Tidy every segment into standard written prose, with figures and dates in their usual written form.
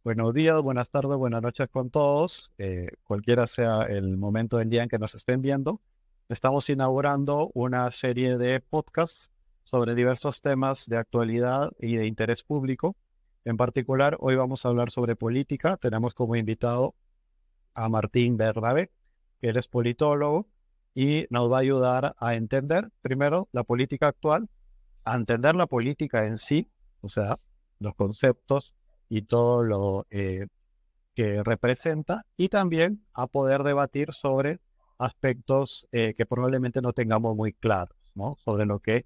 Buenos días, buenas tardes, buenas noches con todos. Cualquiera sea el momento del día en que nos estén viendo, estamos inaugurando una serie de podcasts sobre diversos temas de actualidad y de interés público. En particular, hoy vamos a hablar sobre política. Tenemos como invitado a Martín Bernabé, que él es politólogo y nos va a ayudar a entender primero la política actual, a entender la política en sí, o sea, los conceptos y todo lo que representa, y también a poder debatir sobre aspectos que probablemente no tengamos muy claros, ¿no? Sobre lo que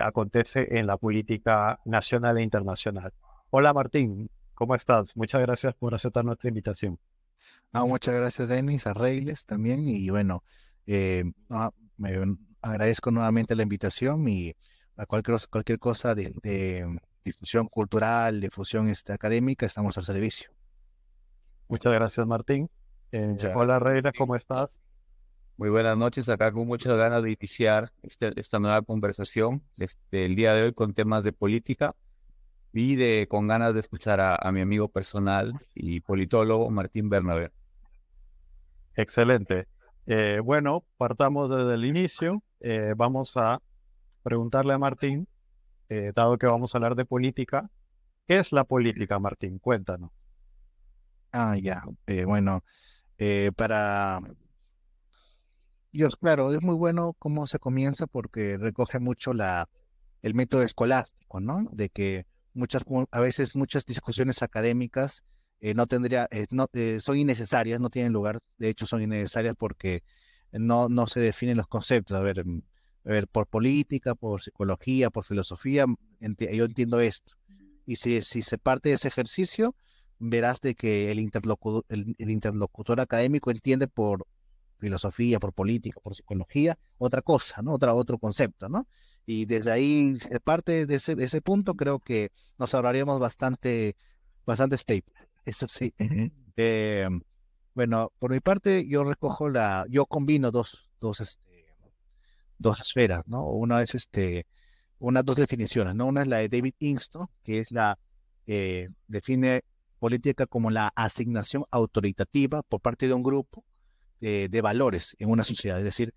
acontece en la política nacional e internacional. Hola Martín, ¿cómo estás? Muchas gracias por aceptar nuestra invitación. Muchas gracias, Denis, a Reyles también. Y bueno, me agradezco nuevamente la invitación y a cualquier cosa de difusión cultural, difusión académica, estamos al servicio. Muchas gracias Martín. Muchas Hola gracias. Reina, ¿cómo estás? Muy buenas noches, acá con muchas ganas de iniciar esta nueva conversación el día de hoy con temas de política y con ganas de escuchar a mi amigo personal y politólogo Martín Bernabé. Excelente. Bueno, partamos desde el inicio. Vamos a preguntarle a Martín, dado que vamos a hablar de política, ¿qué es la política, Martín? Cuéntanos. Ya. Bueno, para... claro, es muy bueno cómo se comienza porque recoge mucho el método escolástico, ¿no? De que a veces muchas discusiones académicas son innecesarias, no tienen lugar, de hecho son innecesarias porque no se definen los conceptos. A ver, por política, por psicología, por filosofía, yo entiendo esto. Y si se parte de ese ejercicio, verás de que el interlocutor académico entiende por filosofía, por política, por psicología, otra cosa, ¿no? Otro concepto, ¿no? Y desde ahí, parte de ese punto, creo que nos ahorraríamos bastantes papers. Eso sí. Eh, bueno, por mi parte, yo combino dos esferas, ¿no? Dos definiciones, ¿no? Una es la de David Inkster, que es define política como la asignación autoritativa por parte de un grupo de valores en una sociedad, es decir,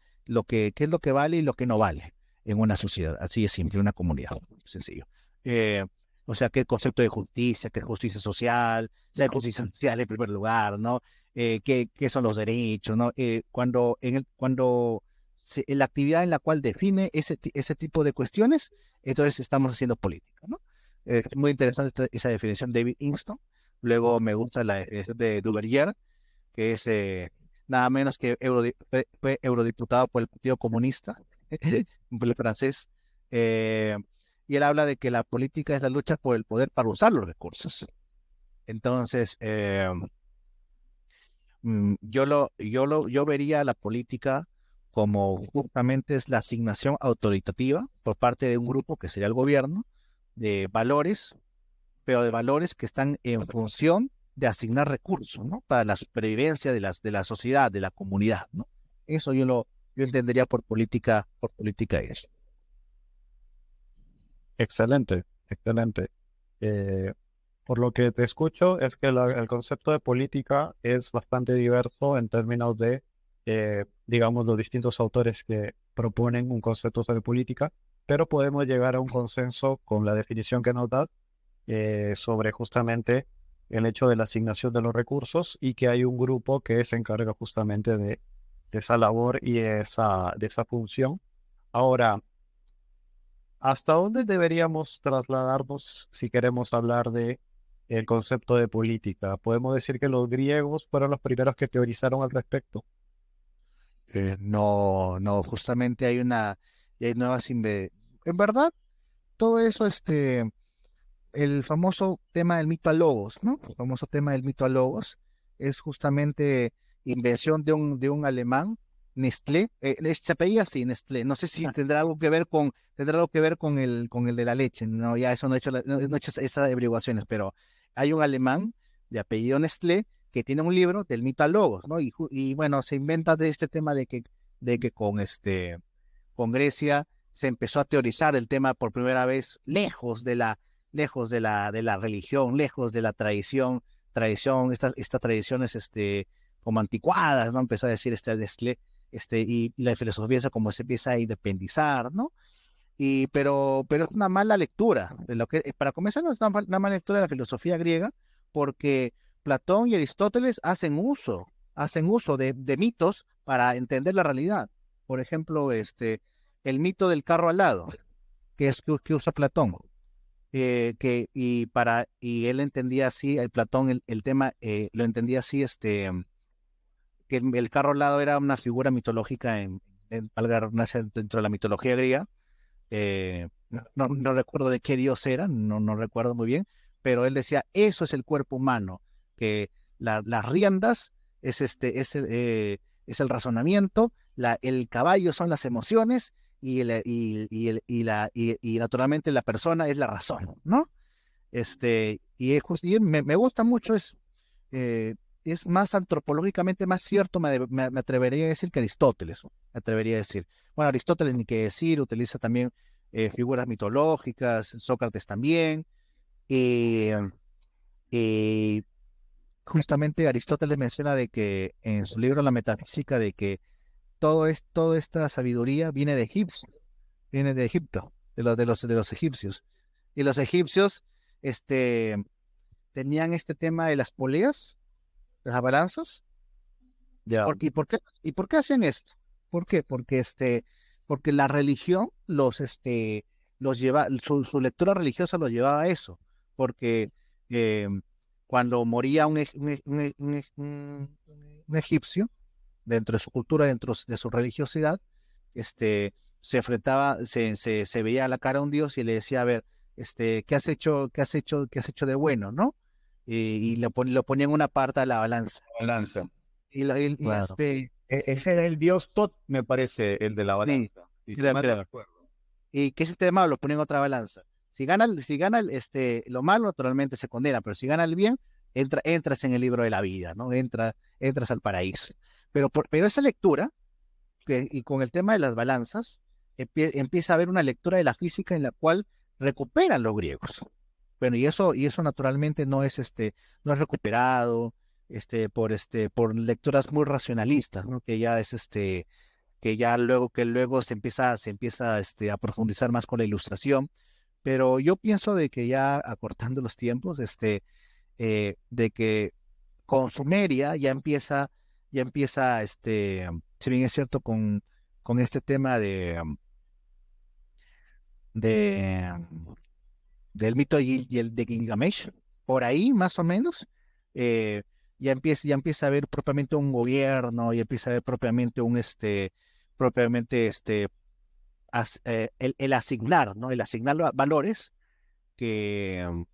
qué es lo que vale y lo que no vale en una sociedad, así es simple, una comunidad, sencillo. Eh, o sea, qué concepto de justicia, qué es justicia social, sea justicia social en primer lugar, ¿no? Qué son los derechos, ¿no? En la actividad en la cual define ese tipo de cuestiones, entonces estamos haciendo política, ¿no? Es muy interesante esa definición de David Inkster. Luego me gusta la definición de Duverger, que es nada menos que fue eurodiputado por el Partido Comunista, por el francés, eh, y él habla de que la política es la lucha por el poder para usar los recursos. Entonces, yo vería la política como justamente es la asignación autoritativa por parte de un grupo que sería el gobierno de valores, pero de valores que están en función de asignar recursos, ¿no? Para la supervivencia de la sociedad, de la comunidad, ¿no? Eso yo entendería por política eso. Excelente, excelente. Eh, por lo que te escucho, es que el concepto de política es bastante diverso en términos de, digamos, los distintos autores que proponen un concepto sobre política, pero podemos llegar a un consenso con la definición que nos da sobre justamente el hecho de la asignación de los recursos y que hay un grupo que se encarga justamente de esa labor y de esa función. Ahora, ¿hasta dónde deberíamos trasladarnos si queremos hablar de el concepto de política? Podemos decir que los griegos fueron los primeros que teorizaron al respecto. No, justamente y hay en verdad, todo eso, el famoso tema del mito a logos, ¿no? El famoso tema del mito a logos es justamente invención de un alemán, Nestlé, se apellida así, Nestlé. No sé si tendrá algo que ver con el de la leche, no, ya eso no he hecho esas averiguaciones, pero hay un alemán de apellido Nestlé que tiene un libro del mito a logos, ¿no? Y bueno, se inventa de este tema de que con Grecia se empezó a teorizar el tema por primera vez lejos de la religión, lejos de la tradición, estas tradiciones como anticuadas, ¿no? Empezó a decir y la filosofía como se empieza a independizar, ¿no? Pero es una mala lectura. Para comenzar, no es una mala lectura de la filosofía griega, porque Platón y Aristóteles hacen uso de mitos para entender la realidad. Por ejemplo, el mito del carro alado, que usa Platón, y él entendía así, el Platón, el tema, lo entendía así, que el carro alado era una figura mitológica valga la redundancia, dentro de la mitología griega. No recuerdo de qué dios era, no recuerdo muy bien, pero él decía, eso es el cuerpo humano, que las riendas es el razonamiento, el caballo son las emociones y naturalmente la persona es la razón, ¿no? Me gusta mucho, es más antropológicamente más cierto, me atrevería a decir, que Aristóteles, me atrevería a decir. Bueno, Aristóteles ni qué decir, utiliza también figuras mitológicas, Sócrates también, y, y justamente Aristóteles menciona de que en su libro La Metafísica, de que toda esta sabiduría viene de Egipto, de los egipcios. Y los egipcios tenían este tema de las poleas, las balanzas. Ya. ¿Y por qué hacían esto? ¿Por qué? Porque la religión los lleva, su lectura religiosa los llevaba a eso. Porque eh, cuando moría un egipcio, dentro de su cultura, dentro de su religiosidad, se enfrentaba, se veía a la cara a un dios y le decía, a ver, ¿qué has hecho, qué has hecho de bueno, ¿no? Y lo ponía en una parte de la balanza. Balanza. Y Claro. Ese era el dios Tot, me parece, el de la sí, balanza. Si creo, mal no creo. recuerdo. Y que ese tema lo ponía en otra balanza. Si gana lo malo, naturalmente se condena, pero si gana el bien, entras en el libro de la vida, ¿no? Entras al paraíso. Pero esa lectura, y con el tema de las balanzas, empieza a haber una lectura de la física en la cual recuperan los griegos. Bueno, y eso naturalmente no es recuperado, por lecturas muy racionalistas, ¿no? Que luego se empieza a profundizar más con la ilustración. Pero yo pienso de que ya acortando los tiempos, de que con Sumeria ya empieza, si bien es cierto, con este tema de, del mito de Gilgamesh, por ahí más o menos, eh, ya empieza a haber propiamente un gobierno, ya empieza a haber propiamente el asignar, ¿no? El asignar valores que,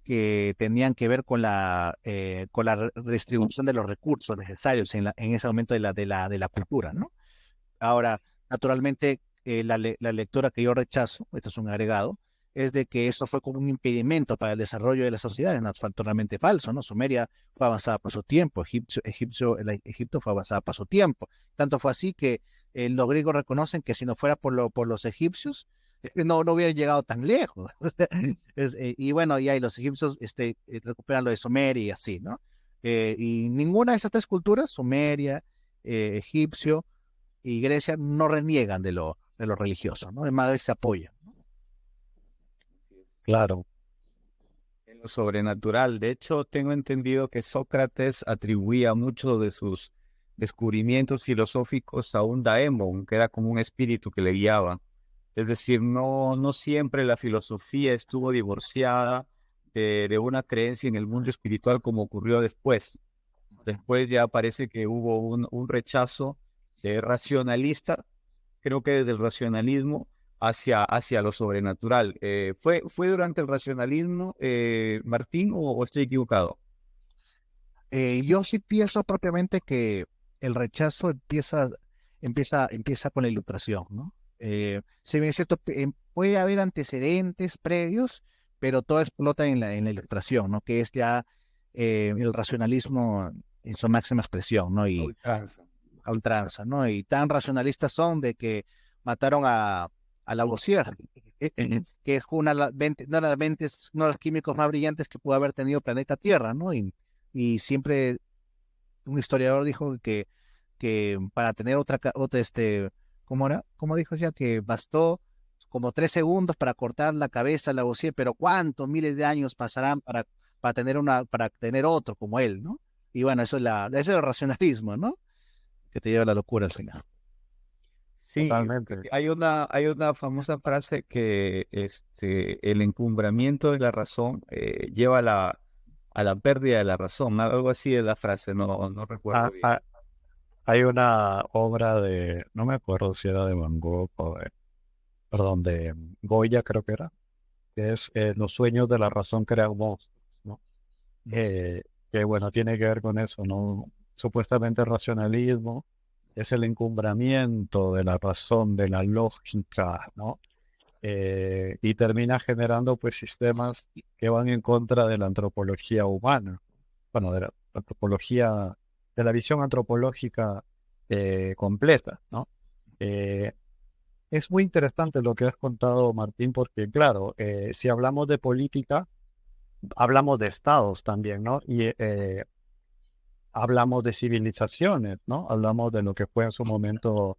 que tenían que ver con la redistribución de los recursos necesarios en ese momento de la cultura, ¿no? Ahora, naturalmente, la lectura que yo rechazo, esto es un agregado, es de que esto fue como un impedimento para el desarrollo de las sociedades, no, es totalmente falso, ¿no? Sumeria fue avanzada por su tiempo, Egipto fue avanzada por su tiempo. Tanto fue así que los griegos reconocen que si no fuera por los egipcios, no hubieran llegado tan lejos. Y bueno, y ahí los egipcios recuperan lo de Sumeria y así, ¿no? Y ninguna de esas tres culturas, Sumeria, egipcio y Grecia, no reniegan de lo religioso, ¿no? Además de se apoyan. Claro. En lo sobrenatural. De hecho, tengo entendido que Sócrates atribuía muchos de sus descubrimientos filosóficos a un daemon, que era como un espíritu que le guiaba. Es decir, no siempre la filosofía estuvo divorciada de una creencia en el mundo espiritual como ocurrió después. Después ya parece que hubo un rechazo racionalista, creo que desde el racionalismo hacia lo sobrenatural. ¿Fue durante el racionalismo, Martín, o estoy equivocado? Yo sí pienso propiamente que el rechazo empieza con la ilustración, ¿no? Si bien es cierto, puede haber antecedentes previos, pero todo explota en la ilustración, ¿no? Que es ya el racionalismo en su máxima expresión, ¿no? Y Ultranza. a ultranza, ¿no? Y tan racionalistas son de que mataron a Lavoisier, que es una de las no de las mentes, uno de los químicos más brillantes que pudo haber tenido el planeta Tierra, ¿no? Y siempre un historiador dijo que para tener otra ¿cómo era? ¿Cómo dijo? Decía que bastó como 3 segundos para cortar la cabeza a Lavoisier, pero ¿cuántos miles de años pasarán para tener otro como él, ¿no? Y bueno, eso es el racionalismo, ¿no? Que te lleva a la locura al final. Sí, Totalmente. hay una famosa frase que el encumbramiento de la razón lleva a la pérdida de la razón, algo así es la frase, no recuerdo Ah, bien. ah, hay una obra no me acuerdo si era de Van Gogh o perdón, de Goya creo que es Los sueños de la razón crean monstruos, ¿no? Eh, que bueno, tiene que ver con eso, ¿no? Supuestamente el racionalismo es el encumbramiento de la razón, de la lógica, ¿no? Y termina generando pues sistemas que van en contra de la antropología humana, bueno, de la antropología, de la visión antropológica completa, ¿no? Eh, es muy interesante lo que has contado, Martín, porque claro, si hablamos de política, hablamos de estados también, ¿no? Y hablamos de civilizaciones, ¿no? Hablamos de lo que fue en su momento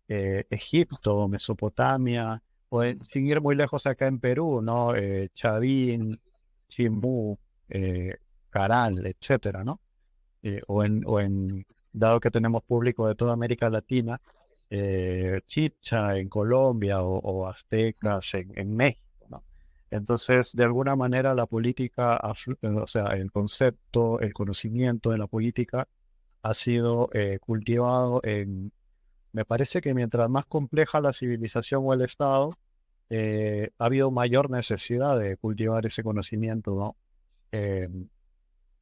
Egipto, Mesopotamia, o sin ir muy lejos acá en Perú, ¿no? Chavín, Chimbú, Caral, etcétera, ¿no? Dado que tenemos público de toda América Latina, Chicha en Colombia o aztecas en México, ¿no? Entonces, de alguna manera la política, o sea, el concepto, el conocimiento de la política ha sido cultivado me parece que mientras más compleja la civilización o el Estado, ha habido mayor necesidad de cultivar ese conocimiento, ¿no? Eh,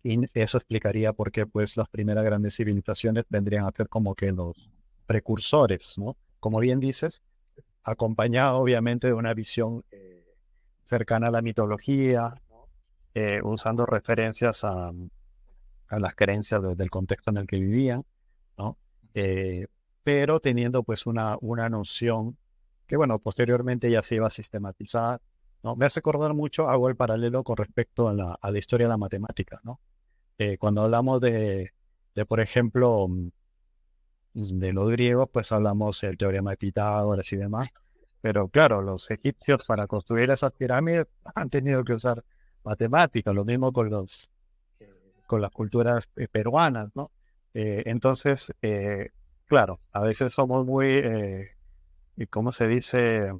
y eso explicaría por qué pues las primeras grandes civilizaciones vendrían a ser como que los precursores, ¿no? Como bien dices, acompañado obviamente de una visión cercana a la mitología, usando referencias a las creencias del contexto en el que vivían, ¿no? Eh, pero teniendo pues una noción que, bueno, posteriormente ya se iba a sistematizar, ¿no? Me hace acordar mucho, hago el paralelo con respecto a la historia de la matemática, ¿no? Cuando hablamos por ejemplo, de los griegos, pues hablamos del teorema de Pitágoras y demás, pero claro, los egipcios para construir esas pirámides han tenido que usar matemáticas, lo mismo con las culturas peruanas, ¿no? Entonces, claro, a veces somos muy, ¿cómo se dice?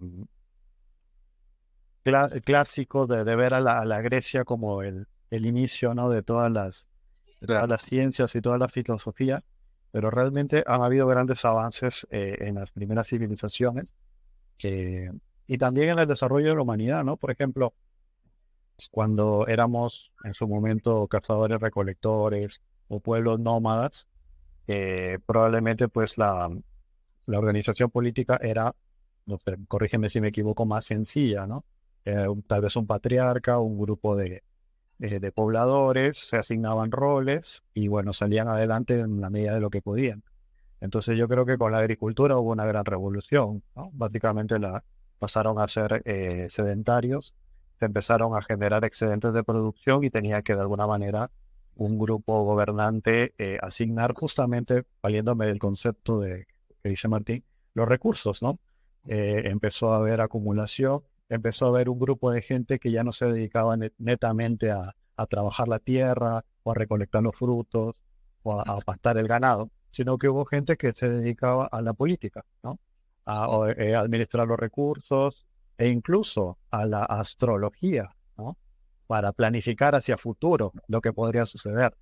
Clásicos de ver a la Grecia como el inicio, ¿no? de todas las ciencias y toda la filosofía, pero realmente han habido grandes avances en las primeras civilizaciones y también en el desarrollo de la humanidad, ¿no? Por ejemplo, cuando éramos en su momento cazadores-recolectores o pueblos nómadas, probablemente pues la organización política era, no sé, corrígeme si me equivoco, más sencilla, ¿no? Tal vez un patriarca, un grupo de pobladores, se asignaban roles y bueno, salían adelante en la medida de lo que podían. Entonces yo creo que con la agricultura hubo una gran revolución, ¿no? Básicamente pasaron a ser sedentarios, se empezaron a generar excedentes de producción y tenía que de alguna manera un grupo gobernante asignar justamente, valiéndome del concepto que dice Martín, los recursos, ¿no? Empezó a haber acumulación, empezó a haber un grupo de gente que ya no se dedicaba netamente a trabajar la tierra o a recolectar los frutos o a pastar el ganado, sino que hubo gente que se dedicaba a la política, ¿no? A administrar los recursos e incluso a la astrología, ¿no? Para planificar hacia futuro lo que podría suceder.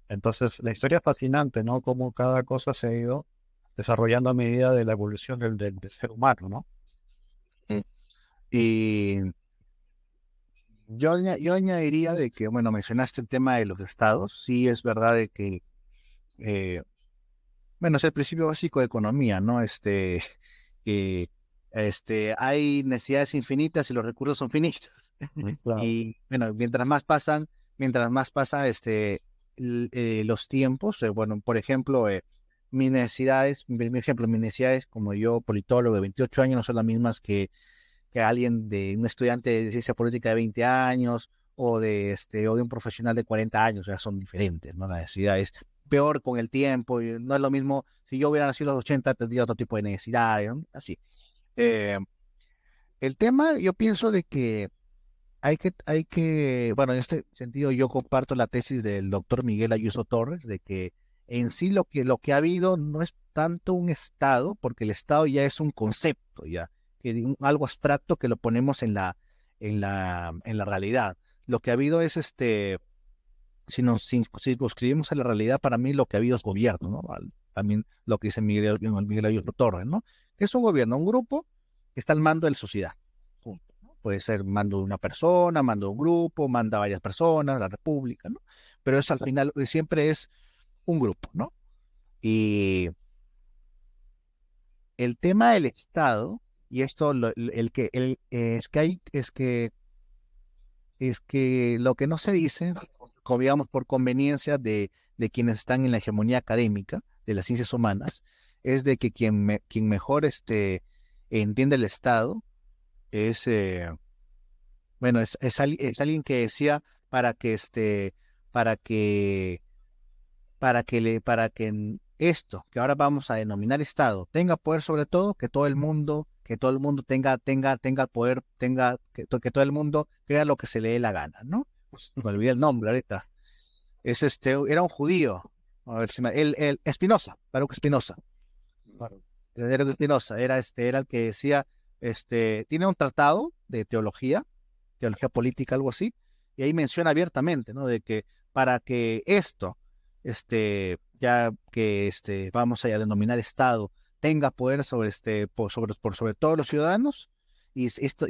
Entonces, la historia es fascinante, ¿no? Cómo cada cosa se ha ido desarrollando a medida de la evolución del ser humano, ¿no? Y yo añadiría de que, bueno, mencionaste el tema de los estados. Sí, es verdad de que, eh, bueno, es el principio básico de economía, ¿no? Que hay necesidades infinitas y los recursos son finitos. Claro. Y bueno, mientras más pasa los tiempos, bueno, por ejemplo, mis necesidades, como yo, politólogo de 28 años, no son las mismas que alguien de un estudiante de ciencia política de 20 años o de un profesional de 40 años, ya son diferentes, ¿no? La necesidad es peor con el tiempo, y no es lo mismo, si yo hubiera nacido en los 80 tendría otro tipo de necesidades, ¿no? Así. Eh, el tema, yo pienso de que bueno, en este sentido yo comparto la tesis del doctor Miguel Ayuso Torres, de que en sí lo que ha habido no es tanto un Estado, porque el Estado ya es un concepto, ya, algo abstracto que lo ponemos en la realidad. Lo que ha habido es si nos circunscribimos a la realidad, para mí lo que ha habido es gobierno, ¿no? También lo que dice Miguel Ayuso Torres, ¿no? Que es un gobierno, un grupo que está al mando de la sociedad. Punto, ¿no? Puede ser mando de una persona, mando de un grupo, manda a varias personas, la república, ¿no? Pero eso al final siempre es un grupo, ¿no? Y el tema del Estado, y esto es que lo que no se dice, como digamos por conveniencia de quienes están en la hegemonía académica de las ciencias humanas, es de que quien mejor entiende el Estado es, bueno, es alguien que decía para que para que esto que ahora vamos a denominar Estado tenga poder sobre todo, que todo el mundo tenga poder, que todo el mundo crea lo que se le dé la gana, ¿no? Me olvidé el nombre ahorita. Era un judío, a ver si el Espinosa, Baruch Espinosa. Baruch Espinosa era el que decía, tiene un tratado de teología política, algo así, y ahí menciona abiertamente, ¿no? De que para que esto, ya que vamos a denominar Estado, tenga poder por sobre todos los ciudadanos, que esto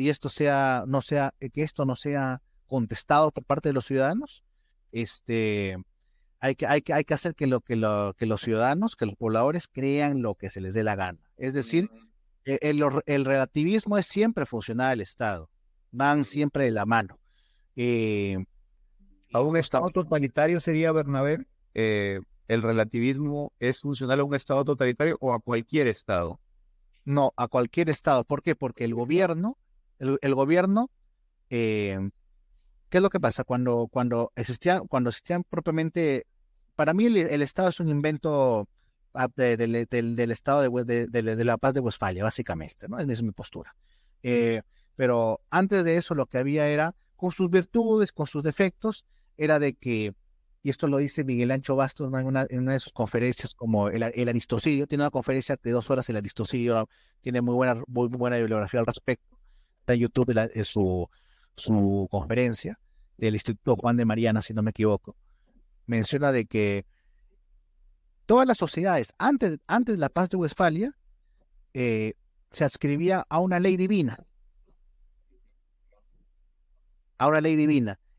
no sea contestado por parte de los ciudadanos, hay que hacer que los ciudadanos, que los pobladores crean lo que se les dé la gana. Es decir, el relativismo es siempre funcional al Estado, van siempre de la mano. Eh, A un justa- Estado totalitario sería, Bernabé, el relativismo es funcional a un Estado totalitario o a cualquier Estado. no, a cualquier Estado. ¿Por qué? Porque el gobierno, eh, ¿qué es lo que pasa? Cuando existían propiamente, para mí el Estado es un invento del Estado de la Paz de Westfalia, básicamente, ¿no? Esa es mi postura. Eh, pero antes de eso lo que había era, con sus virtudes, con sus defectos, era de que, y esto lo dice Miguel Ancho Bastos, ¿no? En una de sus conferencias, como el aristocidio, tiene una conferencia de 2 horas, el aristocidio, ¿no? Tiene muy buena bibliografía al respecto, está en YouTube su conferencia del Instituto Juan de Mariana, si no me equivoco, menciona de que todas las sociedades antes de la Paz de Westfalia eh, se adscribía a una ley divina,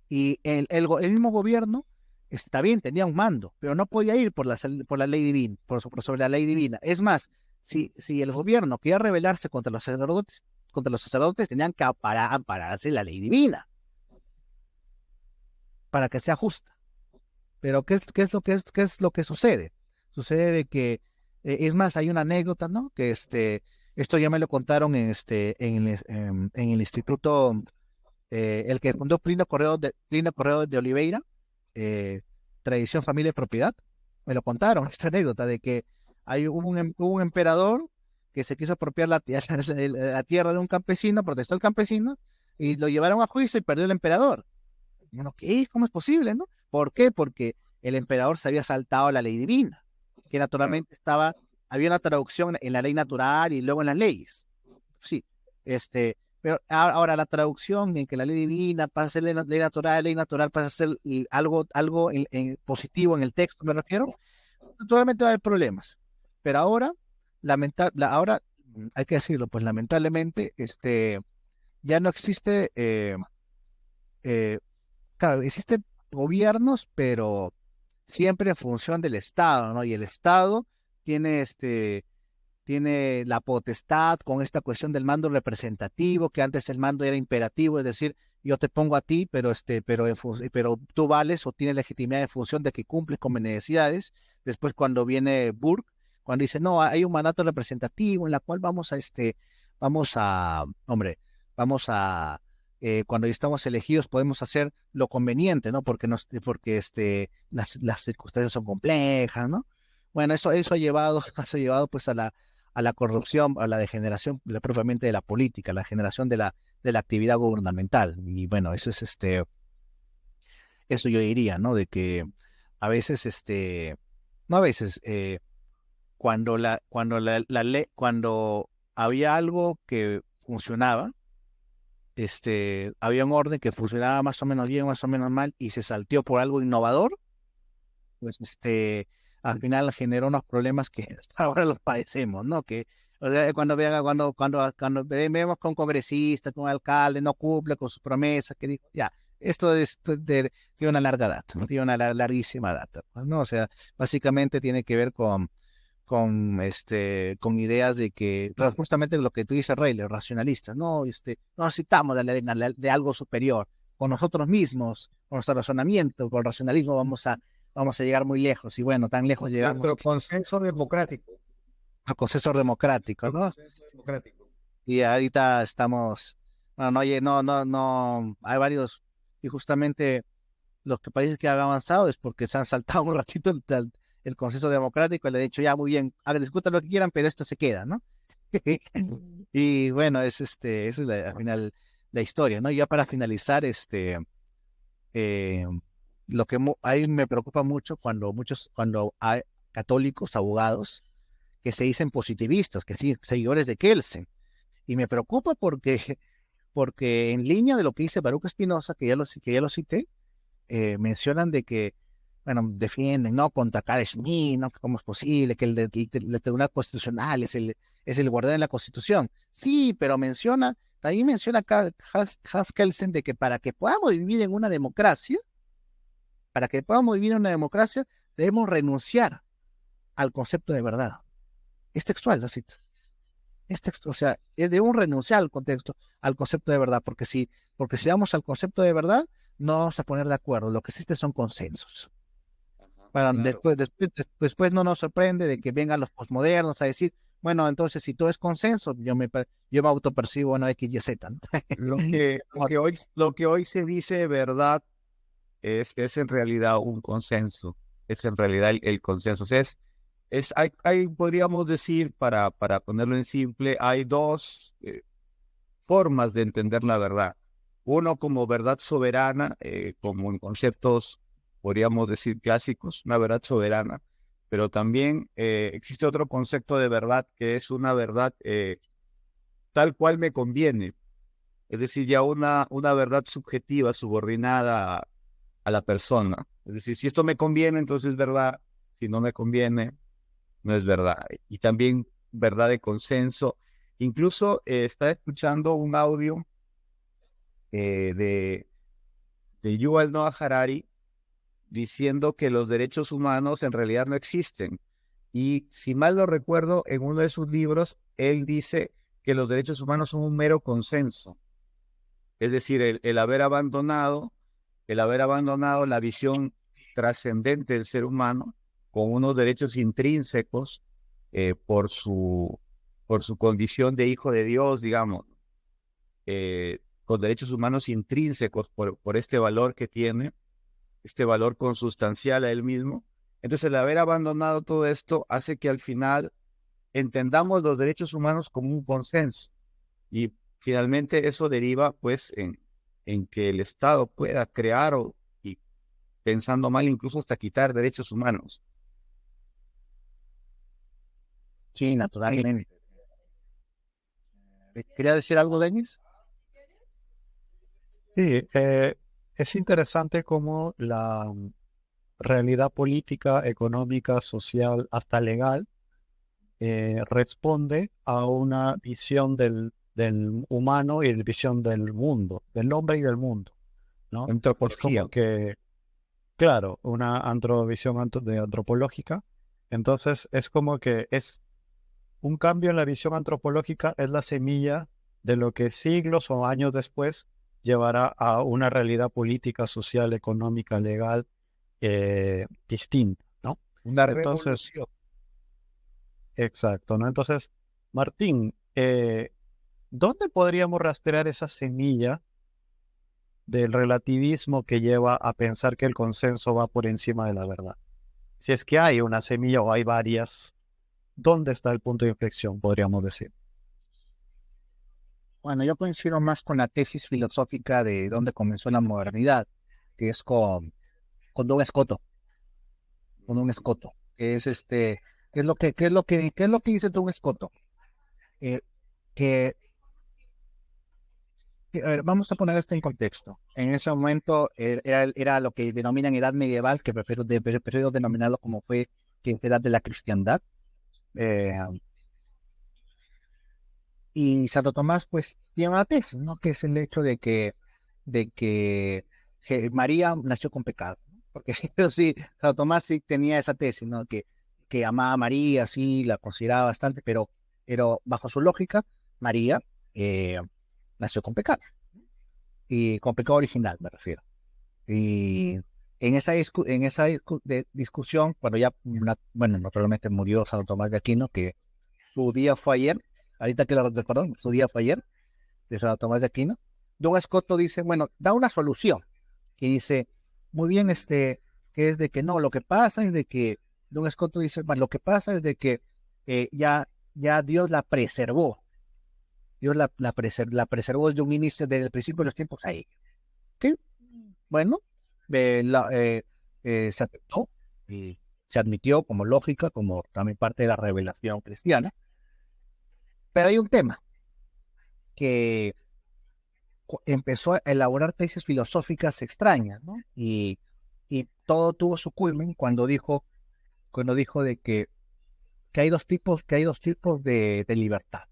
y el mismo gobierno está bien, tenía un mando, pero no podía ir por la ley divina, sobre la ley divina. Es más, si el gobierno quería rebelarse contra los sacerdotes, tenían que ampararse en la ley divina para que sea justa. Pero ¿qué es lo que sucede? Sucede de que, es más, hay una anécdota, ¿no? Que esto ya me lo contaron en el instituto, el que fundó Plinio Correo de Oliveira, eh, Tradición, Familia y Propiedad. Me lo contaron, esta anécdota de que hubo un emperador que se quiso apropiar la tierra de un campesino, protestó el campesino y lo llevaron a juicio y perdió el emperador. Bueno, ¿qué? ¿Cómo es posible, no? ¿Por qué? Porque el emperador se había saltado la ley divina, que naturalmente había una traducción en la ley natural y luego en las leyes. Sí, pero ahora la traducción en que la ley divina pasa a ser ley natural pasa a ser algo positivo en el texto, me refiero, naturalmente va a haber problemas. Pero ahora, hay que decirlo, pues lamentablemente, ya no existe, claro, existen gobiernos, pero siempre en función del Estado, ¿no? Y el Estado tiene la potestad con esta cuestión del mando representativo, que antes el mando era imperativo, es decir, yo te pongo a ti, pero tú vales o tienes legitimidad en función de que cumples con mis necesidades. Después, cuando viene Burke, cuando dice, no, hay un mandato representativo en la cual hombre, cuando ya estamos elegidos podemos hacer lo conveniente, ¿no? Porque las circunstancias son complejas, ¿no? Bueno, eso ha llevado, eso ha llevado pues a la corrupción, a la degeneración propiamente de la política, la generación de la actividad gubernamental. Y bueno, eso yo diría, ¿no? De que a veces, no a veces, cuando había algo que funcionaba, había un orden que funcionaba más o menos bien, más o menos mal, y se salteó por algo innovador, pues al final generó unos problemas que hasta ahora los padecemos, ¿no? Que o sea, cuando vemos que un congresista, que un alcalde no cumple con sus promesas, que dijo, ya, tiene una larga data, ¿no? Tiene una larguísima data, ¿no? O sea, básicamente tiene que ver con ideas de que, justamente lo que tú dices, Rey, los racionalistas, no necesitamos de algo superior. Con nosotros mismos, con nuestro razonamiento, con el racionalismo vamos a llegar muy lejos. Y bueno, tan lejos llegamos Nuestro consenso democrático. al consenso democrático, Nuestro ¿no? consenso democrático. Y ahorita estamos, bueno, no, oye, no, hay varios, y justamente los países que han avanzado es porque se han saltado un ratito el consenso democrático y le han dicho, ya, muy bien, hagan, discutan lo que quieran, pero esto se queda, ¿no? Y bueno, esa es al final la historia, ¿no? Y ya para finalizar, eh, ahí me preocupa mucho cuando hay católicos, abogados, que se dicen positivistas, que sí, seguidores de Kelsen. Y me preocupa porque en línea de lo que dice Baruch Espinosa, que ya lo cité, mencionan de que, bueno, defienden, ¿no? Contra Carl Schmitt, ¿no? Que ¿cómo es posible que el Tribunal Constitucional es el guardián de la Constitución? Sí, pero también menciona Hans Kelsen de que para que podamos vivir en una democracia, debemos renunciar al concepto de verdad. Es textual la cita. O sea, debemos renunciar al concepto de verdad, porque si vamos al concepto de verdad, no vamos a poner de acuerdo. Lo que existe son consensos. Bueno, Claro. después no nos sorprende de que vengan los posmodernos a decir, bueno, entonces si todo es consenso, yo me autopercibo, bueno, X, Y, Z, ¿no? Lo que hoy se dice verdad es en realidad un consenso, es en realidad el consenso. O sea, podríamos decir, para ponerlo en simple, hay dos formas de entender la verdad. Uno como verdad soberana, como en conceptos, podríamos decir, clásicos, una verdad soberana, pero también existe otro concepto de verdad que es una verdad tal cual me conviene, es decir, ya una verdad subjetiva, subordinada a la persona. Es decir, si esto me conviene, entonces es verdad, si no me conviene, no es verdad. Y también verdad de consenso. Incluso estaba escuchando un audio de Yuval Noah Harari diciendo que los derechos humanos en realidad no existen. Y si mal no recuerdo, en uno de sus libros, él dice que los derechos humanos son un mero consenso. Es decir, el haber abandonado la visión trascendente del ser humano con unos derechos intrínsecos por su condición de hijo de Dios, digamos, con derechos humanos intrínsecos por este valor que tiene, este valor consustancial a él mismo. Entonces, el haber abandonado todo esto hace que al final entendamos los derechos humanos como un consenso. Y finalmente eso deriva pues en que el Estado pueda crear y pensando mal incluso hasta quitar derechos humanos. Sí, naturalmente. ¿Quería decir algo, Denis? Sí, es interesante cómo la realidad política, económica, social, hasta legal, responde a una visión del humano y la visión del mundo, del hombre y del mundo, ¿no? Es Antropología. como que, claro, una visión antropológica. Entonces, es como que es un cambio en la visión antropológica, es la semilla de lo que siglos o años después llevará a una realidad política, social, económica, legal distinta, ¿no? Una Entonces, revolución. exacto, ¿no? Entonces, Martín, ¿dónde podríamos rastrear esa semilla del relativismo que lleva a pensar que el consenso va por encima de la verdad? Si es que hay una semilla o hay varias, ¿dónde está el punto de inflexión, podríamos decir? Bueno, yo coincido más con la tesis filosófica de dónde comenzó la modernidad, que es con Don Escoto, que es qué es lo que dice Don Escoto? Eh, que, a ver, vamos a poner esto en contexto. En ese momento era lo que denominan edad medieval, que prefiero denominarlo como fue que es edad de la cristiandad. Eh, y Santo Tomás, pues, tiene una tesis, ¿no? Que es el hecho de que María nació con pecado, ¿no? Porque sí, Santo Tomás sí tenía esa tesis, ¿no? Que amaba a María, sí, la consideraba bastante, pero bajo su lógica, María eh, nació con pecado, y con pecado original, me refiero. Y en esa discusión, cuando ya, bueno, naturalmente murió Santo Tomás de Aquino, que su día fue ayer, ahorita que lo recuerdo, su día fue ayer, de Santo Tomás de Aquino. Don Escoto dice, bueno, da una solución, que dice, muy bien, que es de que no, lo que pasa es de que, Don Escoto dice, bueno, lo que pasa es de que ya Dios la preservó, Dios la preservó desde un inicio, desde el principio de los tiempos ahí. ¿Qué? Bueno, eh, la- eh, se aceptó y se admitió como lógica, como también parte de la revelación cristiana, pero hay un tema que empezó a elaborar tesis filosóficas extrañas, ¿no? Y todo tuvo su culmen cuando dijo que hay dos tipos de libertad.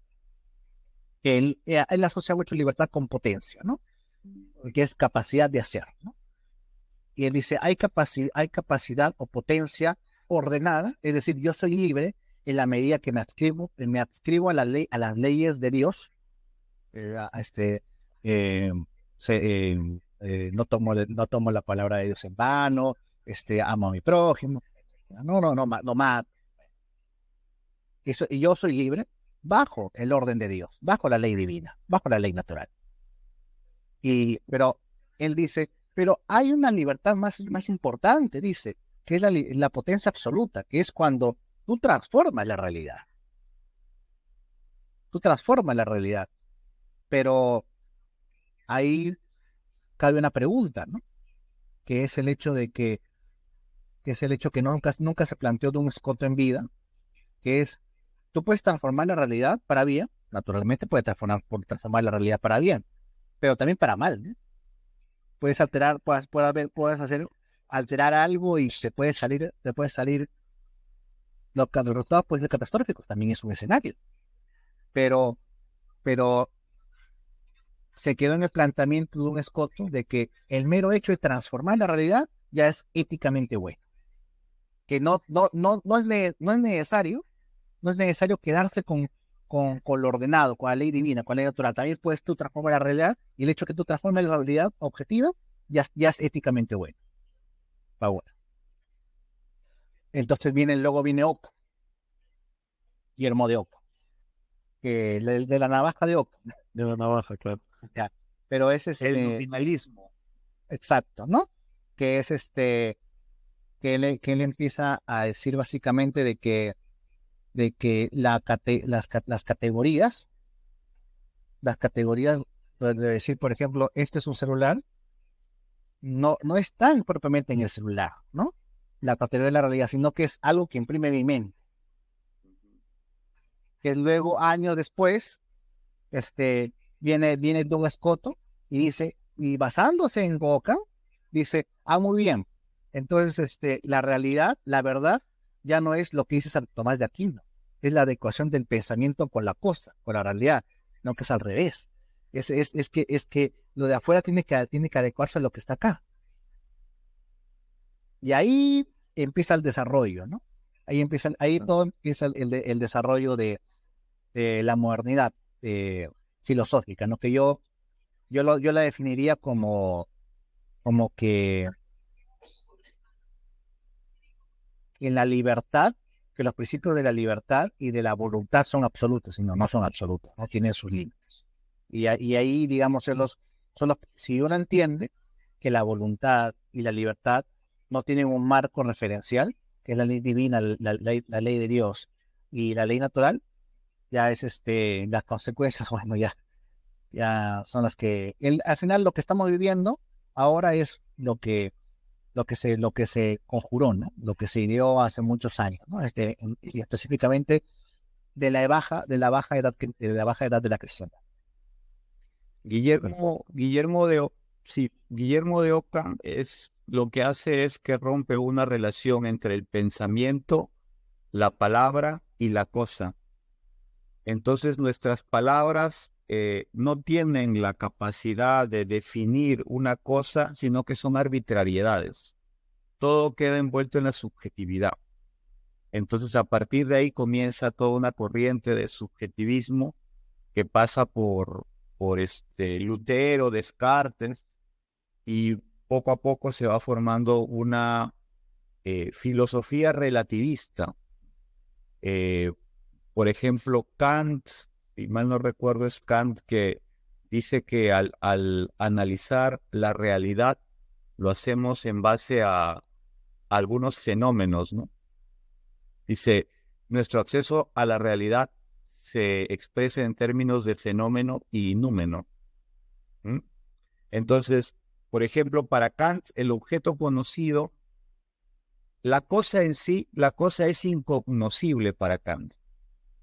Que él asocia mucho libertad con potencia, ¿no? Que es capacidad de hacer, ¿no? Y él dice, hay capacidad o potencia ordenada, es decir, yo soy libre en la medida que me adscribo a las leyes de Dios, eh, a- este, eh, no tomo la palabra de Dios en vano, amo a mi prójimo, no mato. Y yo soy libre bajo el orden de Dios, bajo la ley divina, bajo la ley natural. Pero él dice, pero hay una libertad más importante, dice, que es la potencia absoluta, que es cuando tú transformas la realidad. Tú transformas la realidad. Pero ahí cabe una pregunta, ¿no? Que es el hecho que nunca se planteó de un Scott en vida, que es, tú puedes transformar la realidad para bien, naturalmente puedes transformar la realidad para bien, pero también para mal, ¿no? Puedes alterar, alterar algo y se puede salir, los resultados pueden ser catastróficos, también es un escenario, pero, pero se quedó en el planteamiento de un Escoto de que el mero hecho de transformar la realidad ya es éticamente bueno, que no es necesario quedarse con lo ordenado, con la ley divina, con la ley natural. También puedes tú transformar la realidad, y el hecho de que tú transformes la realidad objetiva ya es éticamente bueno. Va bueno. Entonces luego viene Ockham, Guillermo de Ockham, que de la navaja de Ockham, ¿no? De la navaja, claro. Ya. Pero es El nominalismo. exacto, ¿no? Que es que él empieza a decir básicamente de que las categorías, de decir, por ejemplo, este es un celular, no están propiamente en el celular, ¿no? La categoría de la realidad, sino que es algo que imprime mi mente, que luego, años después, viene Douglas Coto y dice, y basándose en Boca, dice, muy bien, entonces, la realidad, la verdad, ya no es lo que dice Santo Tomás de Aquino, es la adecuación del pensamiento con la cosa, con la realidad, no, que es al revés. Es que lo de afuera tiene que adecuarse a lo que está acá. Y ahí empieza el desarrollo, ¿no? Ahí todo empieza el desarrollo de la modernidad filosófica, ¿no? Que yo la definiría como que en la libertad, los principios de la libertad y de la voluntad son absolutos, sino no son absolutos, no tienen sus límites. Y ahí, digamos, si uno entiende que la voluntad y la libertad no tienen un marco referencial, que es la ley divina, la ley de Dios y la ley natural, ya es las consecuencias, bueno, ya son las que, al final lo que estamos viviendo ahora es lo que se conjuró, ¿no? Lo que se ideó hace muchos años, ¿no? Y específicamente de la baja edad de la cristiandad. Guillermo de Ockham lo que hace es que rompe una relación entre el pensamiento, la palabra y la cosa. Entonces nuestras palabras no tienen la capacidad de definir una cosa, sino que son arbitrariedades. Todo queda envuelto en la subjetividad. Entonces a partir de ahí comienza toda una corriente de subjetivismo que pasa por Lutero, Descartes, y poco a poco se va formando una filosofía relativista. Por ejemplo, Kant, si mal no recuerdo, es Kant que dice que al analizar la realidad lo hacemos en base a algunos fenómenos, ¿no? Dice, nuestro acceso a la realidad se expresa en términos de fenómeno y númeno. ¿Mm? Entonces, por ejemplo, para Kant, el objeto conocido, la cosa en sí, la cosa es incognoscible para Kant.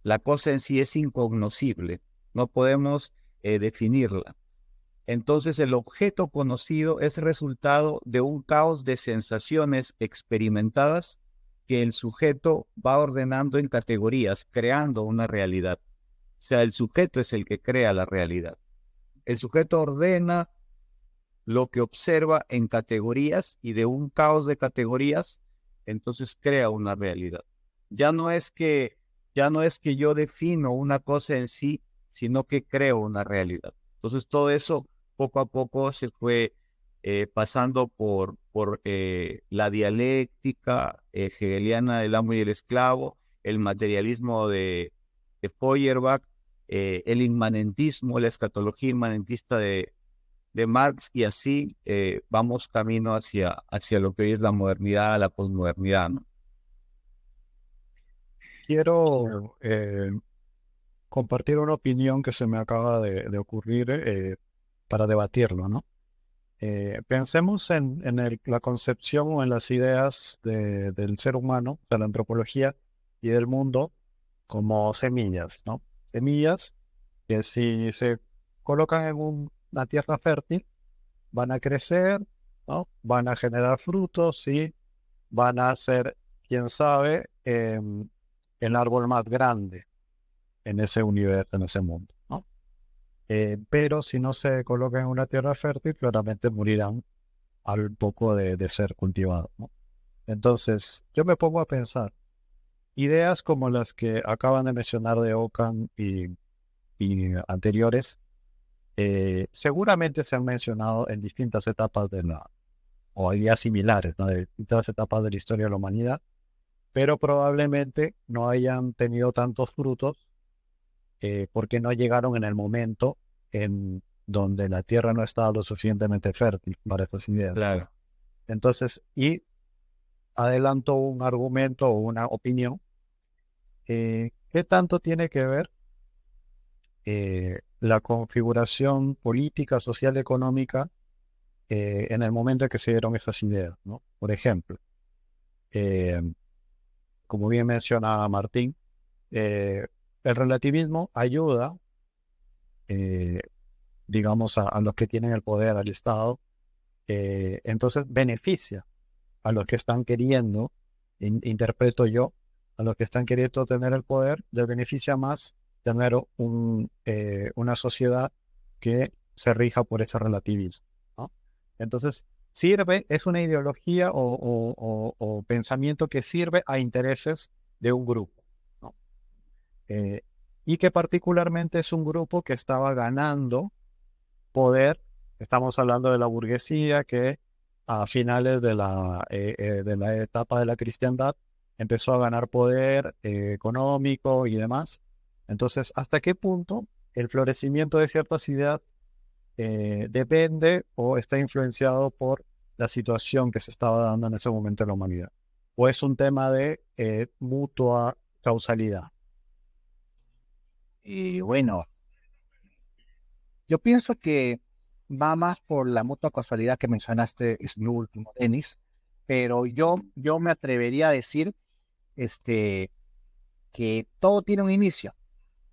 La cosa en sí es incognoscible, no podemos definirla. Entonces, el objeto conocido es resultado de un caos de sensaciones experimentadas que el sujeto va ordenando en categorías, creando una realidad. O sea, el sujeto es el que crea la realidad. El sujeto ordena lo que observa en categorías y de un caos de categorías, entonces crea una realidad. Ya no es que yo defino una cosa en sí, sino que creo una realidad. Entonces todo eso poco a poco se fue pasando por la dialéctica hegeliana del amo y el esclavo, el materialismo de Feuerbach, el inmanentismo, la escatología inmanentista de Marx, y así vamos camino hacia lo que hoy es la modernidad, la posmodernidad, ¿no? Quiero compartir una opinión que se me acaba de ocurrir para debatirlo, ¿no? Pensemos en la concepción o en las ideas del ser humano, de la antropología y del mundo como semillas, ¿no? Semillas que si se colocan en una tierra fértil, van a crecer, ¿no? Van a generar frutos y van a ser, quién sabe, el árbol más grande en ese universo, en ese mundo, ¿no? Pero si no se colocan en una tierra fértil, claramente morirán al poco de ser cultivados, ¿no? Entonces, yo me pongo a pensar, ideas como las que acaban de mencionar de Ockham y anteriores, seguramente se han mencionado en distintas etapas o ideas similares, ¿no? De distintas etapas de la historia de la humanidad, pero probablemente no hayan tenido tantos frutos porque no llegaron en el momento en donde la tierra no estaba lo suficientemente fértil para estas ideas. Claro. Entonces, y adelanto un argumento o una opinión. ¿Qué tanto tiene que ver la configuración política, social, económica en el momento en que se dieron esas ideas, ¿no? Por ejemplo, eh, como bien menciona Martín, el relativismo ayuda, eh, digamos, a los que tienen el poder, al Estado, entonces beneficia a los que están queriendo, interpreto yo, a los que están queriendo tener el poder, les beneficia más tener una sociedad que se rija por ese relativismo, ¿no? Entonces, es una ideología o pensamiento que sirve a intereses de un grupo, ¿no? Y que particularmente es un grupo que estaba ganando poder. Estamos hablando de la burguesía que a finales de la etapa de la cristiandad empezó a ganar poder económico y demás. Entonces, ¿hasta qué punto el florecimiento de ciertas ideas depende o está influenciado por la situación que se estaba dando en ese momento en la humanidad. O es un tema de mutua causalidad. Y bueno, yo pienso que va más por la mutua casualidad que mencionaste, es lo último, Denis, pero yo me atrevería a decir que todo tiene un inicio,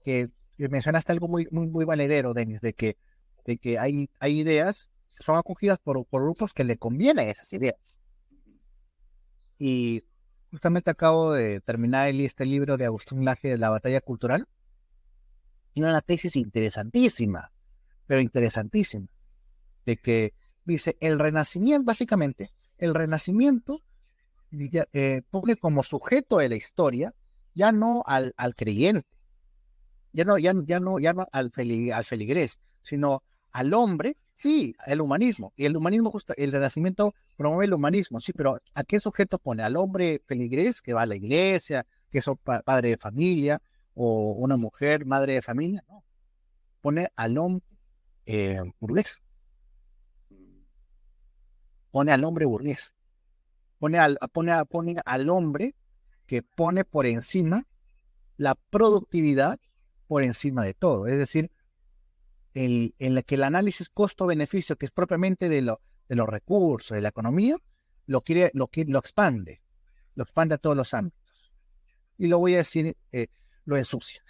que mencionaste algo muy valedero, Denis, de que hay ideas que son acogidas por grupos que le convienen esas ideas. Y justamente acabo de terminar este libro de Agustín Laje de La batalla cultural, y una tesis interesantísima, pero interesantísima, de que dice el Renacimiento, básicamente, el Renacimiento pone como sujeto de la historia ya no al creyente, ya no al feligrés, sino al hombre, sí, el humanismo. Y el humanismo, el Renacimiento promueve el humanismo, sí, pero ¿a qué sujeto pone? ¿Al hombre feligrés que va a la iglesia, que es padre de familia, o una mujer madre de familia? No, pone al hombre burgués, pone al hombre burgués, pone al hombre que pone por encima la productividad por encima de todo. Es decir, en la que el análisis costo-beneficio, que es propiamente de los recursos, de la economía, lo expande a todos los ámbitos. Y lo voy a decir, lo ensucia.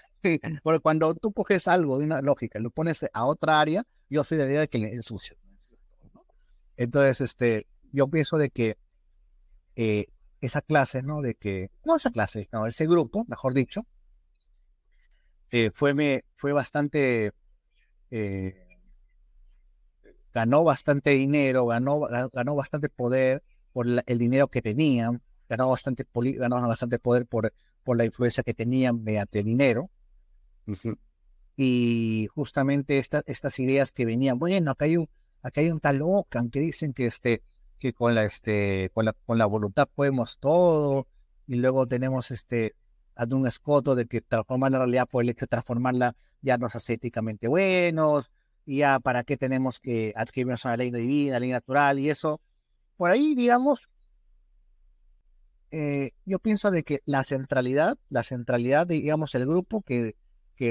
Porque cuando tú coges algo de una lógica y lo pones a otra área, yo soy de la idea de que le ensucia. Entonces, yo pienso de que esa clase, ¿no? Ese grupo, mejor dicho, fue bastante, ganó bastante dinero, ganó bastante poder por el dinero que tenían, ganó bastante poder por la influencia que tenían mediante el dinero. Y justamente estas ideas que venían, bueno, acá hay un tal Ockham que dicen que con la voluntad podemos todo, y luego tenemos a Duns Scoto de que transformar la realidad por el hecho de transformarla ya nos hace éticamente buenos, y ya para qué tenemos que adscribirnos a la ley divina, la ley natural, y eso, por ahí, digamos, yo pienso de que la centralidad, digamos, el grupo que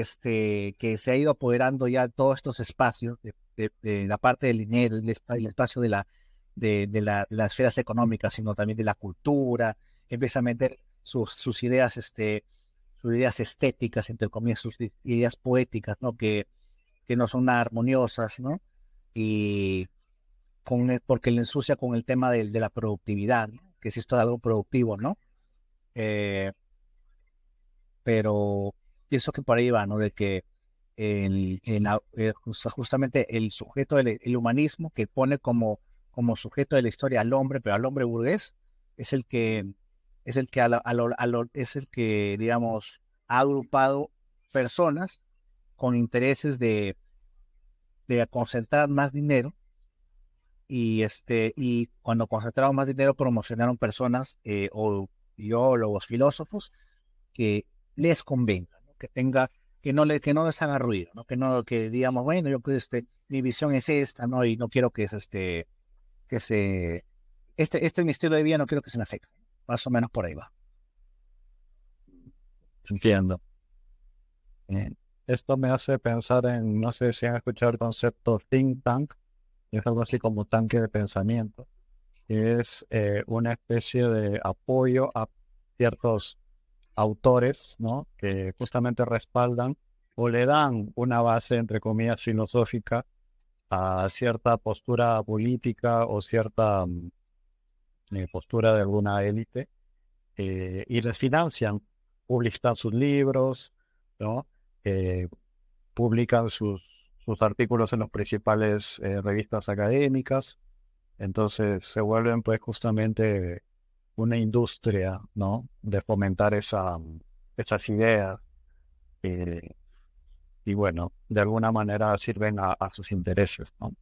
se ha ido apoderando ya de todos estos espacios, de la parte del dinero, el espacio de las esferas económicas, sino también de la cultura, empieza a meter sus ideas, sus ideas estéticas, entre comillas, sus ideas poéticas, ¿no? Que no son nada armoniosas, ¿no? Y porque le ensucia con el tema de la productividad, ¿no? Que si esto es algo productivo, ¿no? Eh, pero pienso que por ahí va, ¿no? De que justamente el sujeto el humanismo que pone como sujeto de la historia al hombre, pero al hombre burgués, es el que, es el que, digamos, ha agrupado personas con intereses de concentrar más dinero, y cuando concentraron más dinero promocionaron personas o ideólogos, filósofos que les convenga, ¿no? Que no les haga ruido, ¿no? Que digamos, bueno, yo pues, mi visión es esta, ¿no? Y no quiero que este es mi estilo de vida, no quiero que se me afecte. Más o menos por ahí va. Entiendo. Esto me hace pensar en, no sé si han escuchado el concepto think tank, es algo así como tanque de pensamiento, que es una especie de apoyo a ciertos autores, ¿no? Que justamente respaldan o le dan una base, entre comillas, filosófica a cierta postura política o cierta postura de alguna élite, y les financian, publican sus libros, ¿no? Publican sus artículos en las principales revistas académicas, entonces se vuelven pues justamente una industria, ¿no? De fomentar esas ideas, eh, y bueno, de alguna manera sirven a sus intereses, ¿no?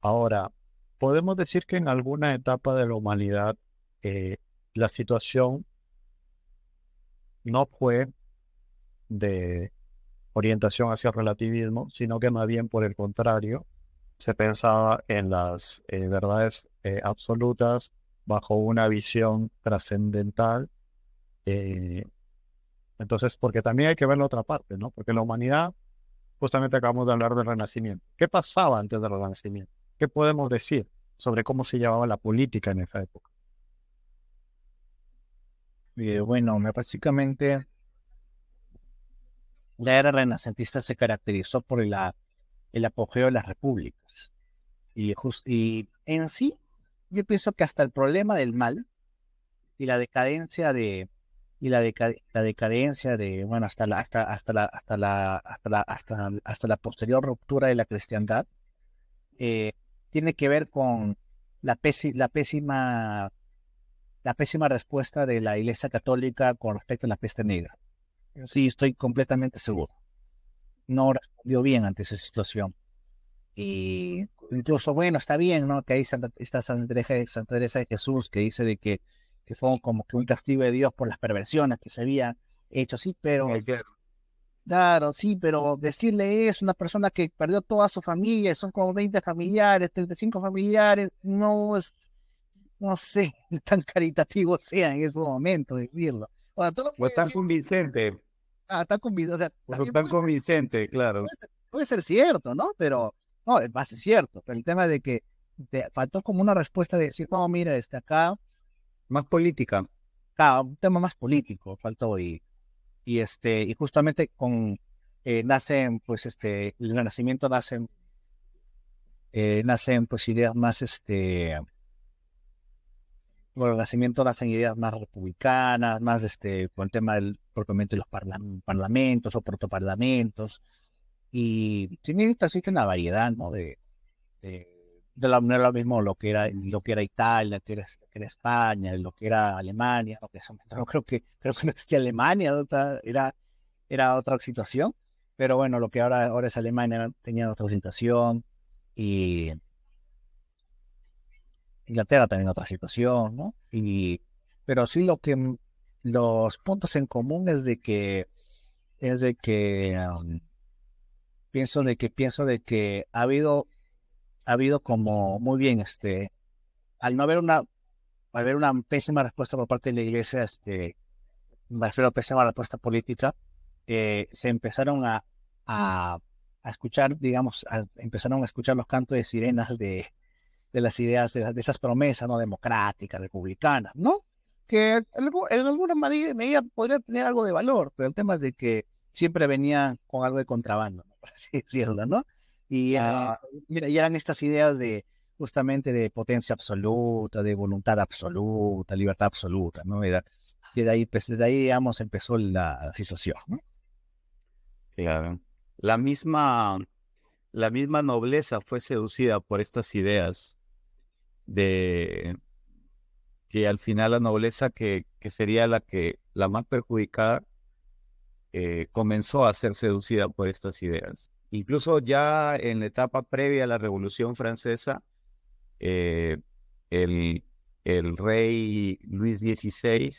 Ahora, podemos decir que en alguna etapa de la humanidad la situación no fue de orientación hacia el relativismo, sino que más bien por el contrario, se pensaba en las verdades absolutas bajo una visión trascendental. eh, entonces, porque también hay que ver la otra parte, ¿no? Porque la humanidad, justamente acabamos de hablar del Renacimiento. ¿Qué pasaba antes del Renacimiento? ¿Qué podemos decir sobre cómo se llevaba la política en esa época? Bueno, básicamente la era renacentista se caracterizó por el apogeo de las repúblicas. Y en sí, yo pienso que hasta el problema del mal y la decadencia la decadencia de, bueno, hasta la posterior ruptura de la cristiandad, eh, tiene que ver con la, pési- la pésima respuesta de la Iglesia Católica con respecto a la peste negra. Sí, estoy completamente seguro. No respondió bien ante esa situación. Y incluso, bueno, está bien, ¿no? Que ahí está Santa Teresa de Jesús, que dice de que fue como que un castigo de Dios por las perversiones que se habían hecho, sí, pero, claro, sí, pero decirle eso a una persona que perdió toda su familia, son como 20 familiares, 35 familiares, no es, no sé, tan caritativo sea en esos momentos decirlo. O sea, tú lo No puedes tan decir, convincente, tan convincente, o sea, no también tan convincente, claro. puede ser cierto, ¿no? Pero, no, es más cierto, pero el tema de que faltó como una respuesta de decir, no, mira, Más política. acá, un tema más político faltó y justamente nacen, pues, el Renacimiento nacen, pues, ideas más, bueno, el Renacimiento nacen ideas más republicanas, más, con el tema del propiamente los parlamentos o protoparlamentos, y sí existe una variedad, ¿no? de, no era lo mismo lo que era Italia, lo que era España, lo que era Alemania, lo que no, creo que no existía Alemania, era otra situación, pero bueno, lo que ahora es Alemania tenía otra situación y Inglaterra también otra situación, ¿no? Pero sí los puntos en común es de que pienso de que ha habido como muy bien al no haber al haber una pésima respuesta por parte de la iglesia, me refiero a pésima respuesta política, se empezaron a, a escuchar, digamos, empezaron a escuchar los cantos de sirenas de las ideas, de esas promesas, ¿no? Democráticas, republicanas, ¿no? Que en alguna medida podría tener algo de valor, pero el tema es de que siempre venía con algo de contrabando, ¿no? Por así decirlo, ¿no? Y mira, ya en estas ideas de justamente de potencia absoluta, de voluntad absoluta, libertad absoluta, ¿no? Y de ahí, pues, desde ahí, digamos, empezó la situación, ¿no? Claro. La misma, la misma nobleza fue seducida por estas ideas de que al final la nobleza que sería la más perjudicada comenzó a ser seducida por estas ideas. Incluso ya en la etapa previa a la Revolución Francesa, eh, el, el rey Luis XVI,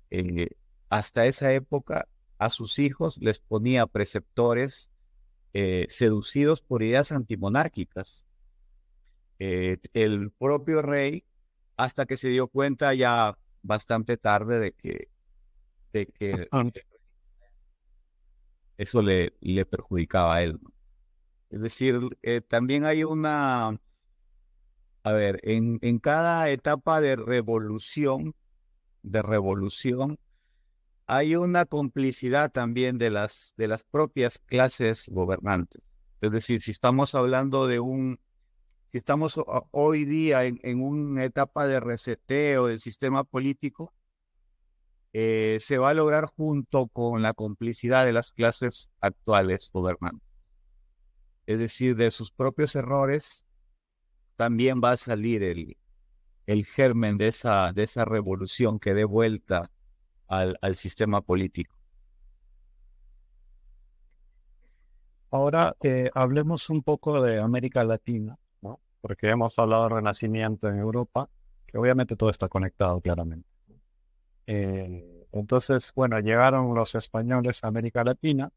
eh, hasta esa época, a sus hijos les ponía preceptores seducidos por ideas antimonárquicas. El propio rey, hasta que se dio cuenta ya bastante tarde de que eso le perjudicaba a él, ¿no? Es decir, también hay a ver, en cada etapa de revolución, hay una complicidad también de las propias clases gobernantes. Es decir, si estamos hoy día en una etapa de reseteo del sistema político, se va a lograr junto con la complicidad de las clases actuales gobernantes. Es decir, de sus propios errores también va a salir el germen de esa revolución que dé vuelta al sistema político. Ahora hablemos un poco de América Latina, ¿no? Porque hemos hablado del Renacimiento en Europa, que obviamente todo está conectado claramente. Entonces, bueno, llegaron los españoles a América Latina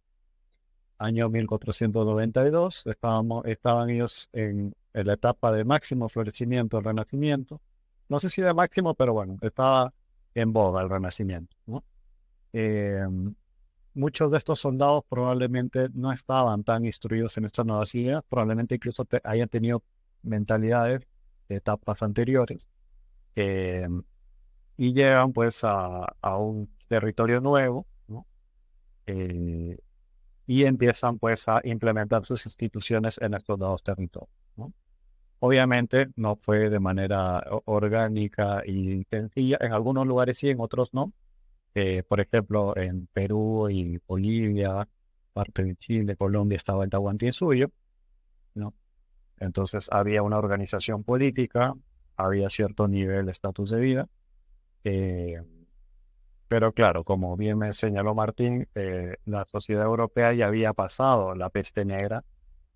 año 1492, estaban ellos en la etapa de máximo florecimiento del Renacimiento. No sé si de máximo, pero bueno, estaba en boga el Renacimiento, ¿no? Eh, Muchos de estos soldados probablemente no estaban tan instruidos en estas nuevas ideas, probablemente incluso hayan tenido mentalidades de etapas anteriores, eh, y llegan pues a un territorio nuevo, ¿no? Eh, y empiezan pues a implementar sus instituciones en estos nuevos territorios, ¿no? Obviamente no fue de manera orgánica y sencilla, en algunos lugares sí, en otros no. Por ejemplo, en Perú y Bolivia, parte de Chile, Colombia estaba el Tahuantinsuyo, ¿no? Entonces había una organización política, había cierto nivel de estatus de vida, eh, pero claro, como bien me señaló Martín, la sociedad europea ya había pasado la peste negra,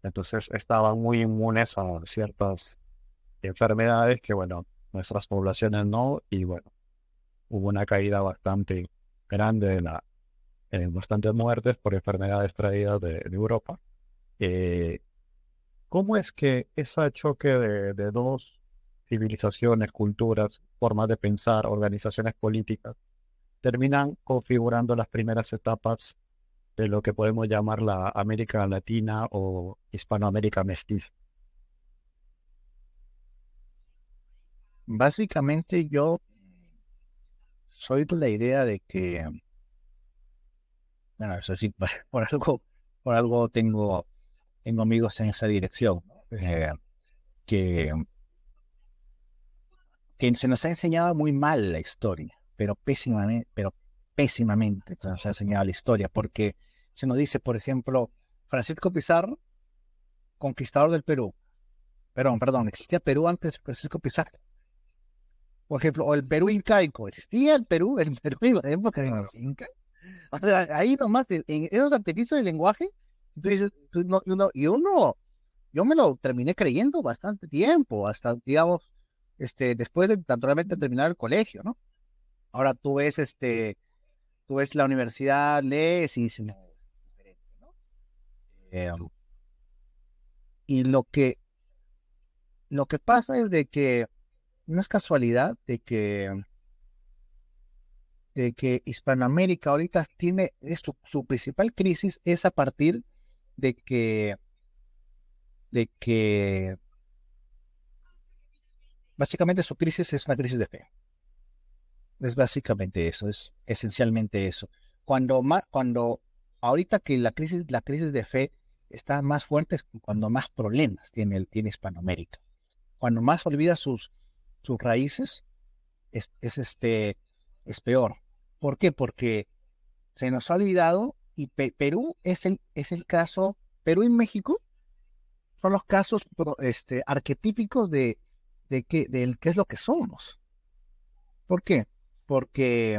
entonces estaban muy inmunes a ciertas enfermedades que, bueno, nuestras poblaciones no, y bueno, hubo una caída bastante grande bastantes muertes por enfermedades traídas de Europa. Eh, ¿Cómo es que ese choque de dos civilizaciones, culturas, formas de pensar, organizaciones políticas, terminan configurando las primeras etapas de lo que podemos llamar la América Latina o Hispanoamérica mestiza? Básicamente yo soy de la idea de que, bueno, eso sí, por algo tengo amigos en esa dirección, ¿no? Que, que se nos ha enseñado muy mal la historia, pero pésimamente se nos ha enseñado la historia, porque se nos dice, por ejemplo, Francisco Pizarro, conquistador del Perú. Perdón, existía Perú antes de Francisco Pizarro. Por ejemplo, o el Perú incaico. ¿Existía el Perú en la época de los incas? O sea, ahí nomás, en esos artificios del lenguaje, tú dices, yo me lo terminé creyendo bastante tiempo, hasta, digamos, después de, naturalmente, terminar el colegio, ¿no? Ahora tú ves la universidad, lees y dices, no, diferente, ¿no? Eh, y lo que pasa es de que no es casualidad de que Hispanoamérica ahorita tiene su principal crisis es a partir de que, de que básicamente su crisis es una crisis de fe. Es básicamente eso, es esencialmente eso. Cuando ahorita que la crisis de fe está más fuerte, es cuando más problemas tiene Hispanoamérica. Cuando más olvida sus raíces, es peor. ¿Por qué? Porque se nos ha olvidado y Perú es el caso, Perú y México son los casos arquetípicos del qué es lo que somos. ¿Por qué? Porque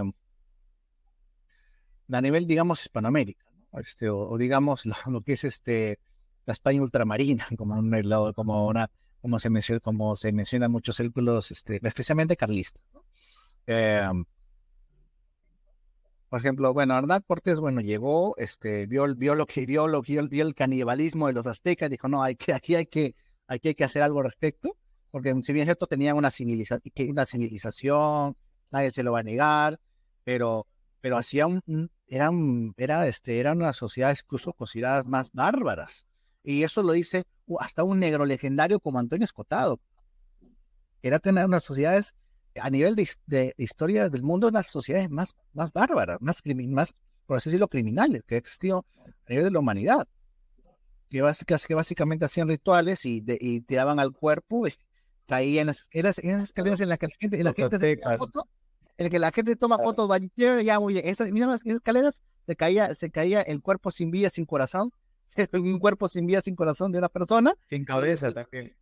a nivel, digamos, Hispanoamérica, ¿no? O digamos lo que es la España ultramarina, como se menciona en muchos círculos, especialmente carlistas, ¿no? Eh, por ejemplo, bueno, Hernán Cortés, bueno, llegó, vio el canibalismo de los aztecas, dijo, no, aquí hay que hacer algo al respecto, porque si bien es cierto, tenían una civilización, nadie se lo va a negar, pero hacía eran unas sociedades incluso consideradas más bárbaras, y eso lo dice hasta un negro legendario como Antonio Escotado. Era tener unas sociedades a nivel de historia del mundo, unas sociedades más bárbaras, más, por así decirlo, criminales que ha existido a nivel de la humanidad, que básicamente hacían rituales y tiraban al cuerpo, y caían en esas escaleras en las que la gente se toma fotos, en las que la gente toma fotos, ya muy bien, esas mismas escaleras se caía el cuerpo sin vida, sin corazón, un cuerpo sin vida, sin corazón de una persona, Sin cabeza también.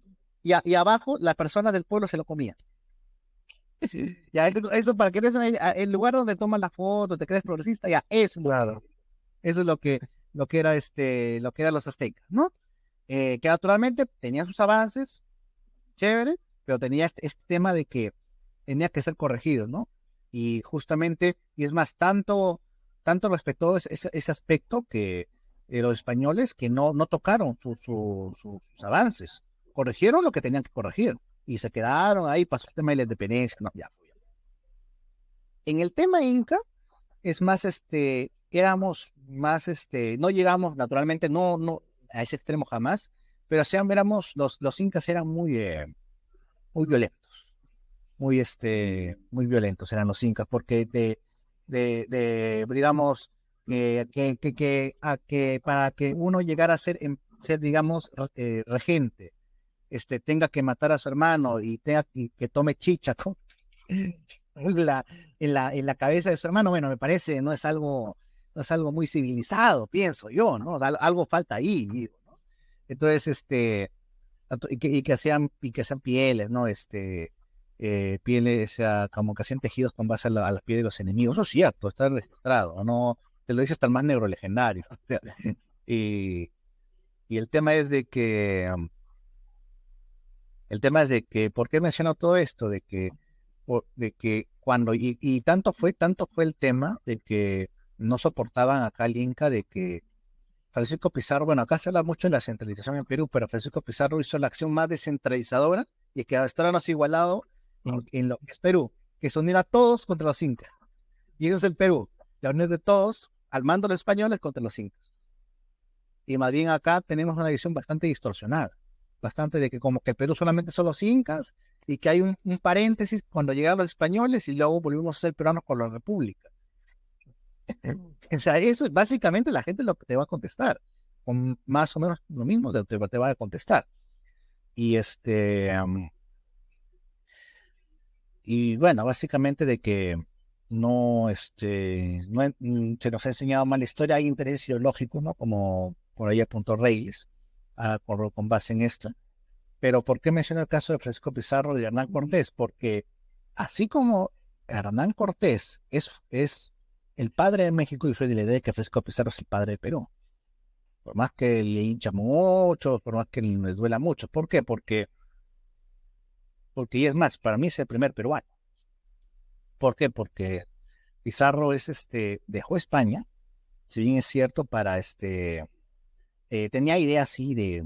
y abajo las personas del pueblo se lo comían. Ya, eso para que eres el lugar donde toman la foto, te crees progresista, ya, Claro. eso es lo que eran los aztecas, ¿no? Que naturalmente tenía sus avances, chévere, pero tenía este tema de que tenía que ser corregido, ¿no? Y justamente, y es más, tanto respetó ese aspecto que los españoles que no tocaron sus avances, corrigieron lo que tenían que corregir y se quedaron ahí, pasó el tema de la independencia, no, ya. En el tema inca es más, éramos más, no llegamos, naturalmente, no a ese extremo jamás, pero éramos, los incas eran muy violentos, muy violentos eran los incas, porque digamos, que para que uno llegara a ser, digamos, regente, tenga que matar a su hermano y que tome chicha con en la cabeza de su hermano, bueno, me parece, no es algo muy civilizado, pienso yo, ¿no? Algo falta ahí, digo, ¿no? Entonces, y que sean pieles, ¿no? Pieles, o sea, como que hacían tejidos con base a las pieles de los enemigos. Eso es cierto, está registrado, ¿no? Te lo dice hasta el más neurolegendario. y, y el tema es de que, ¿por qué menciono todo esto? De que cuando, y tanto fue el tema de que no soportaban acá al Inca, de que Francisco Pizarro, bueno, acá se habla mucho de la centralización en Perú, pero Francisco Pizarro hizo la acción más descentralizadora y que hasta ahora no se ha igualado en lo que es Perú, que es unir a todos contra los incas. Y eso es el Perú, la unión de todos al mando de los españoles contra los incas. Y más bien acá tenemos una visión bastante distorsionada, bastante de que como que el Perú solamente son los incas y que hay un paréntesis cuando llegaron los españoles y luego volvimos a ser peruanos con la república. O sea, eso es básicamente la gente lo que te va a contestar, con más o menos lo mismo te va a contestar. Y y bueno, básicamente de que no, se nos ha enseñado mal la historia, hay intereses ideológicos, ¿no? Como por ahí apuntó Reyes, con base en esto. Pero ¿por qué menciono el caso de Francisco Pizarro y Hernán Cortés? Porque así como Hernán Cortés es el padre de México, y soy de la idea de que Francisco Pizarro es el padre de Perú. Por más que le hincha mucho, por más que le duela mucho. ¿Por qué? Porque y es más, para mí es el primer peruano. ¿Por qué? Porque Pizarro dejó España, si bien es cierto, tenía ideas así de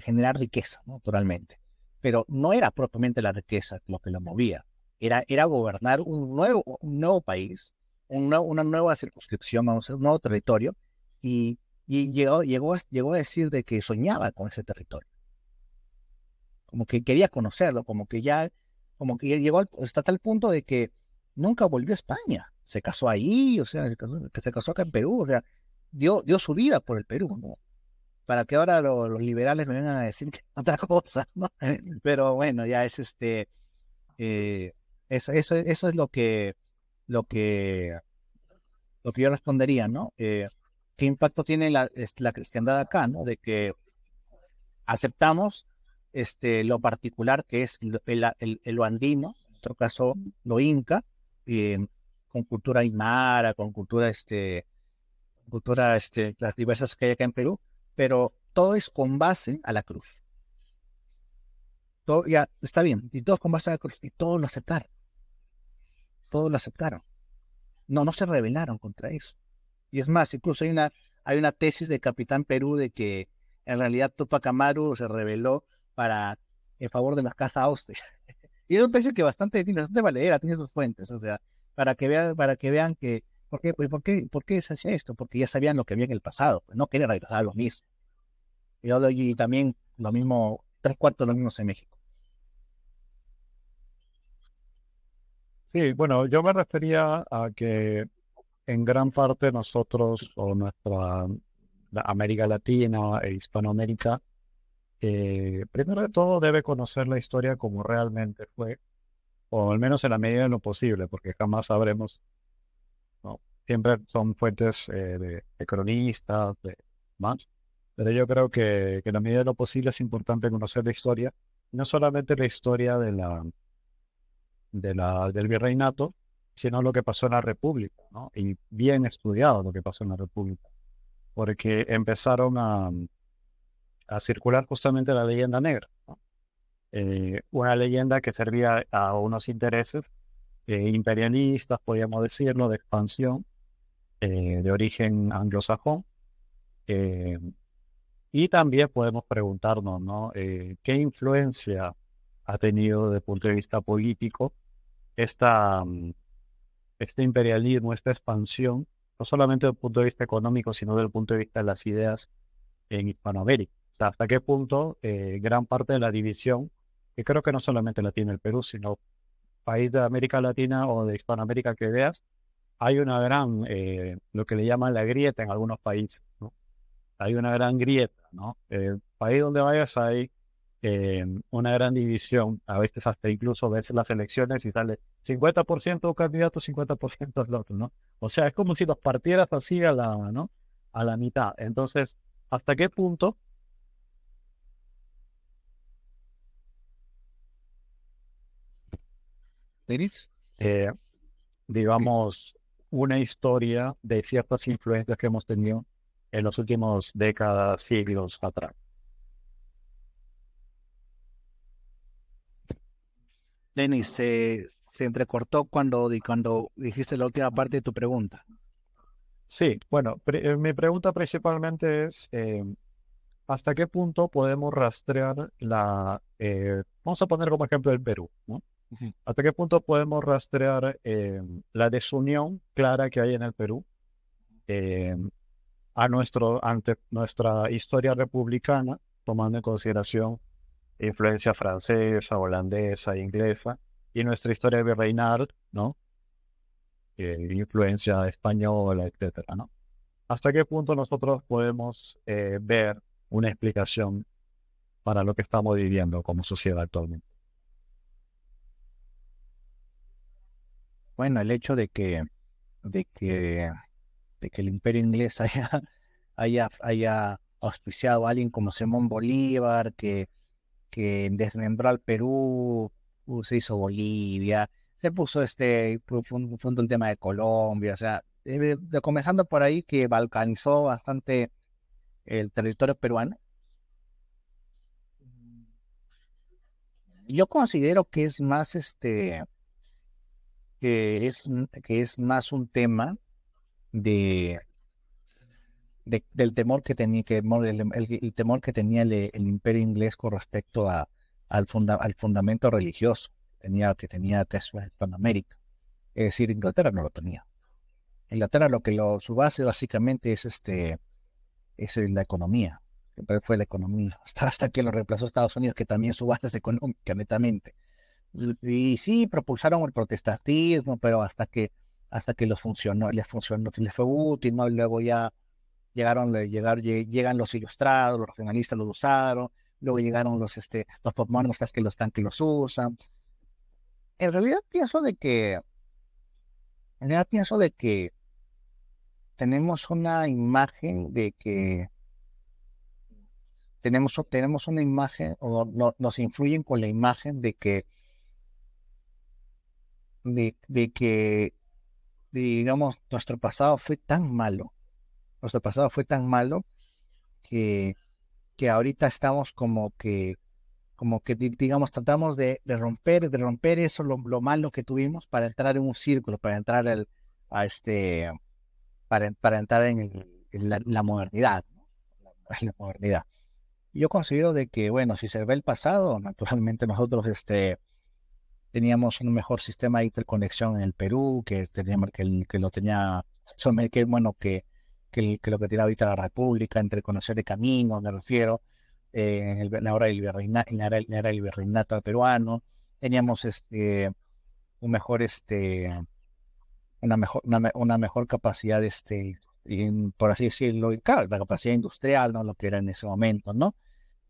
generar riqueza, ¿no? Naturalmente. Pero no era propiamente la riqueza lo que lo movía. Era gobernar un nuevo país, una nueva circunscripción, vamos a decir, un nuevo territorio, y llegó a decir de que soñaba con ese territorio. Como que quería conocerlo, como que ya llegó hasta tal punto de que nunca volvió a España. Se casó ahí, o sea, se casó acá en Perú, o sea, dio su vida por el Perú, ¿no? Para que ahora los liberales me vengan a decir que otra cosa, ¿no? Pero bueno, ya es eso es lo que yo respondería, ¿no? ¿Qué impacto tiene la cristiandad acá, ¿no? De que aceptamos lo particular que es lo andino, en otro caso lo inca, con cultura aymara, con cultura las diversas que hay acá en Perú, pero todo es con base a la cruz. Todo ya está bien, y todos con base a la cruz, y todos lo aceptaron. No se rebelaron contra eso. Y es más, incluso hay una tesis de Capitán Perú de que en realidad Tupac Amaru se rebeló en favor de la casa Austria. Y es un tesis que tiene bastante valedera, tiene sus fuentes, o sea, para que vean que, ¿por qué se hacía esto? Porque ya sabían lo que había en el pasado, pues no querían regresar a lo mismo. Y también lo mismo, 3/4 lo mismo en México. Sí, bueno, yo me refería a que en gran parte nosotros o la América Latina e Hispanoamérica, primero de todo debe conocer la historia como realmente fue, o al menos en la medida de lo posible, porque jamás sabremos, ¿no? Siempre son fuentes de cronistas, de más, pero yo creo que en la medida de lo posible es importante conocer la historia, no solamente la historia del virreinato, sino lo que pasó en la República, ¿no? Y bien estudiado lo que pasó en la República, porque empezaron a circular justamente la leyenda negra, ¿no? Una leyenda que servía a unos intereses imperialistas, podríamos decirlo, de expansión, de origen anglosajón, Eh, y también podemos preguntarnos, ¿no? ¿Qué influencia ha tenido desde el punto de vista político esta, este imperialismo, esta expansión, no solamente desde el punto de vista económico, sino desde el punto de vista de las ideas en Hispanoamérica? O sea, hasta qué punto gran parte de la división, que creo que no solamente la tiene el Perú, sino país de América Latina o de Hispanoamérica que veas, hay una gran, lo que le llaman la grieta en algunos países, ¿no? Hay una gran grieta, ¿no? País donde vayas hay una gran división, a veces hasta incluso ves las elecciones y sale 50% un candidato, 50% el otro, ¿no? O sea, es como si los partieras así a la, ¿no? A la mitad. Entonces, ¿hasta qué punto Denis, eh, que digamos, una historia de ciertas influencias que hemos tenido en los últimos décadas, siglos atrás? Denis, se entrecortó cuando dijiste la última parte de tu pregunta. Sí, bueno, mi pregunta principalmente es, ¿hasta qué punto podemos rastrear vamos a poner como ejemplo el Perú, ¿no? Ujú. ¿Hasta qué punto podemos rastrear la desunión clara que hay en el Perú eh, ante nuestra historia republicana, tomando en consideración influencia francesa, holandesa, inglesa, y nuestra historia virreinal, ¿no? Influencia española, etcétera, ¿no? ¿Hasta qué punto nosotros podemos ver una explicación para lo que estamos viviendo como sociedad actualmente? Bueno, el hecho de que, de que el imperio inglés haya auspiciado a alguien como Simón Bolívar, que desmembró al Perú, se hizo Bolivia, se puso fue el tema de Colombia, o sea, comenzando por ahí que balcanizó bastante el territorio peruano. Yo considero que es más que es más un tema de, del temor que tenía el temor que tenía el imperio inglés con respecto al fundamento religioso que tenía Hispanoamérica. Es decir, Inglaterra no lo tenía. Inglaterra su base básicamente es la economía. Siempre fue la economía. Hasta que lo reemplazó Estados Unidos, que también su base es económica, netamente. Y sí, propulsaron el protestantismo, pero hasta que les funcionó, les fue útil, ¿no? Y luego ya llegan los ilustrados, los racionalistas los usaron, luego llegaron los postmodernistas que los usan. En realidad pienso de que, en realidad pienso de que tenemos una imagen de que tenemos una imagen, nos influyen con la imagen de que, digamos, nuestro pasado fue tan malo que, que ahorita estamos digamos, tratamos de romper eso, lo malo que tuvimos para entrar en un círculo, para entrar a este, para entrar en la modernidad, ¿no? La modernidad. Yo considero de que, bueno, si se ve el pasado, naturalmente nosotros teníamos un mejor sistema de interconexión en el Perú, que lo tenía, que bueno, que lo que tiene ahorita la República, entre conocer de caminos, me refiero, en la hora del virreinato peruano, teníamos un mejor, una mejor capacidad, por así decirlo, y claro, la capacidad industrial, ¿no? Lo que era en ese momento, ¿no?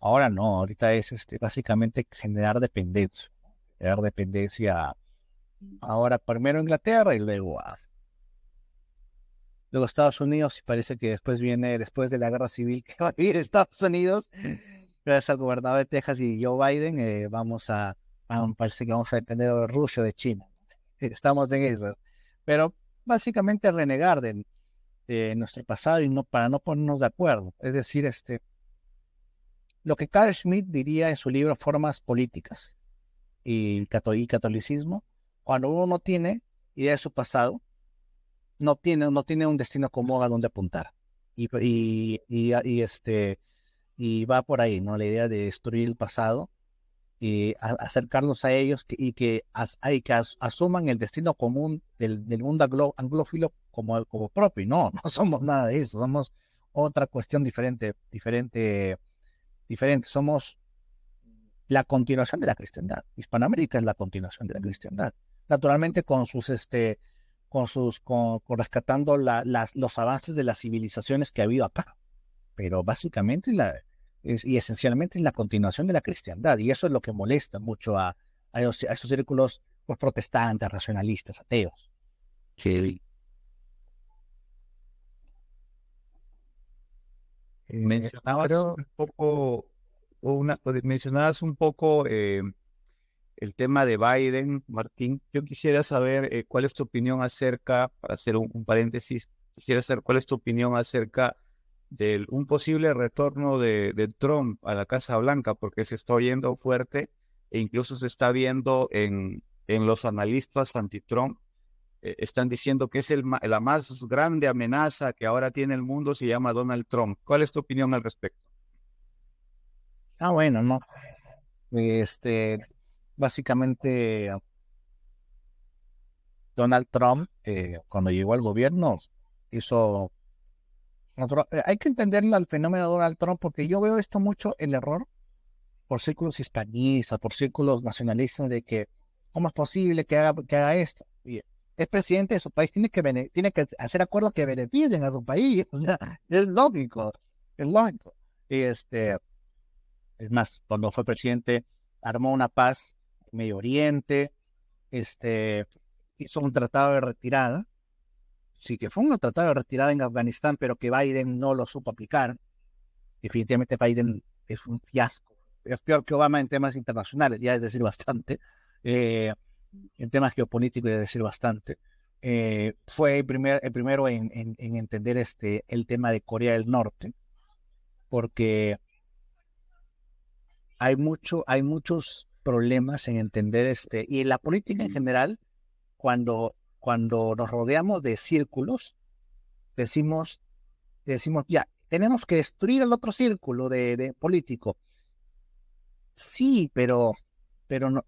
Ahora no, ahorita es básicamente generar dependencia ahora primero a Inglaterra y luego Estados Unidos, y parece que después de la guerra civil que va a vivir Estados Unidos, gracias al gobernador de Texas y Joe Biden, parece que vamos a depender de Rusia o de China. Estamos en eso. Pero básicamente renegar de nuestro pasado y para no ponernos de acuerdo. Es decir, lo que Carl Schmitt diría en su libro Formas Políticas y Catolicismo, cuando uno no tiene idea de su pasado, no tiene un destino común a donde apuntar. y va por ahí, ¿no? La idea de destruir el pasado y acercarnos a ellos y que asuman el destino común del mundo anglófilo como propio. No, no somos nada de eso, somos otra cuestión diferente. Somos la continuación de la cristiandad. Hispanoamérica es la continuación de la cristiandad. Naturalmente con rescatando los avances de las civilizaciones que ha habido acá, pero básicamente y esencialmente es la continuación de la cristiandad, y eso es lo que molesta mucho a esos círculos pues, protestantes, racionalistas, ateos. Sí. Mencionabas Creo, un poco, mencionabas un poco el tema de Biden, Martín. Yo quisiera saber cuál es tu opinión acerca, para hacer un paréntesis, quisiera saber cuál es tu opinión acerca de un posible retorno de Trump a la Casa Blanca, porque se está oyendo fuerte e incluso se está viendo en los analistas anti-Trump. Están diciendo que es la más grande amenaza que ahora tiene el mundo, se llama Donald Trump. ¿Cuál es tu opinión al respecto? bueno, no. Básicamente Donald Trump, cuando llegó al gobierno, hizo... hay que entenderlo al fenómeno de Donald Trump, porque yo veo esto mucho el error por círculos hispanistas, por círculos nacionalistas, de que ¿cómo es posible que haga esto? Y es presidente de su país, tiene que hacer acuerdos que beneficien a su país. O sea, es lógico, es lógico. Y es más, cuando fue presidente, armó una paz en Medio Oriente, hizo un tratado de retirada. Sí, que fue un tratado de retirada en Afganistán, pero que Biden no lo supo aplicar. Definitivamente Biden es un fiasco. Es peor que Obama en temas internacionales, ya es decir bastante. En temas geopolíticos, ya es decir bastante. Fue el primero en entender el tema de Corea del Norte, porque hay muchos problemas en entender y en la política en general, cuando nos rodeamos de círculos, decimos, ya, tenemos que destruir el otro círculo de político. Sí, pero no,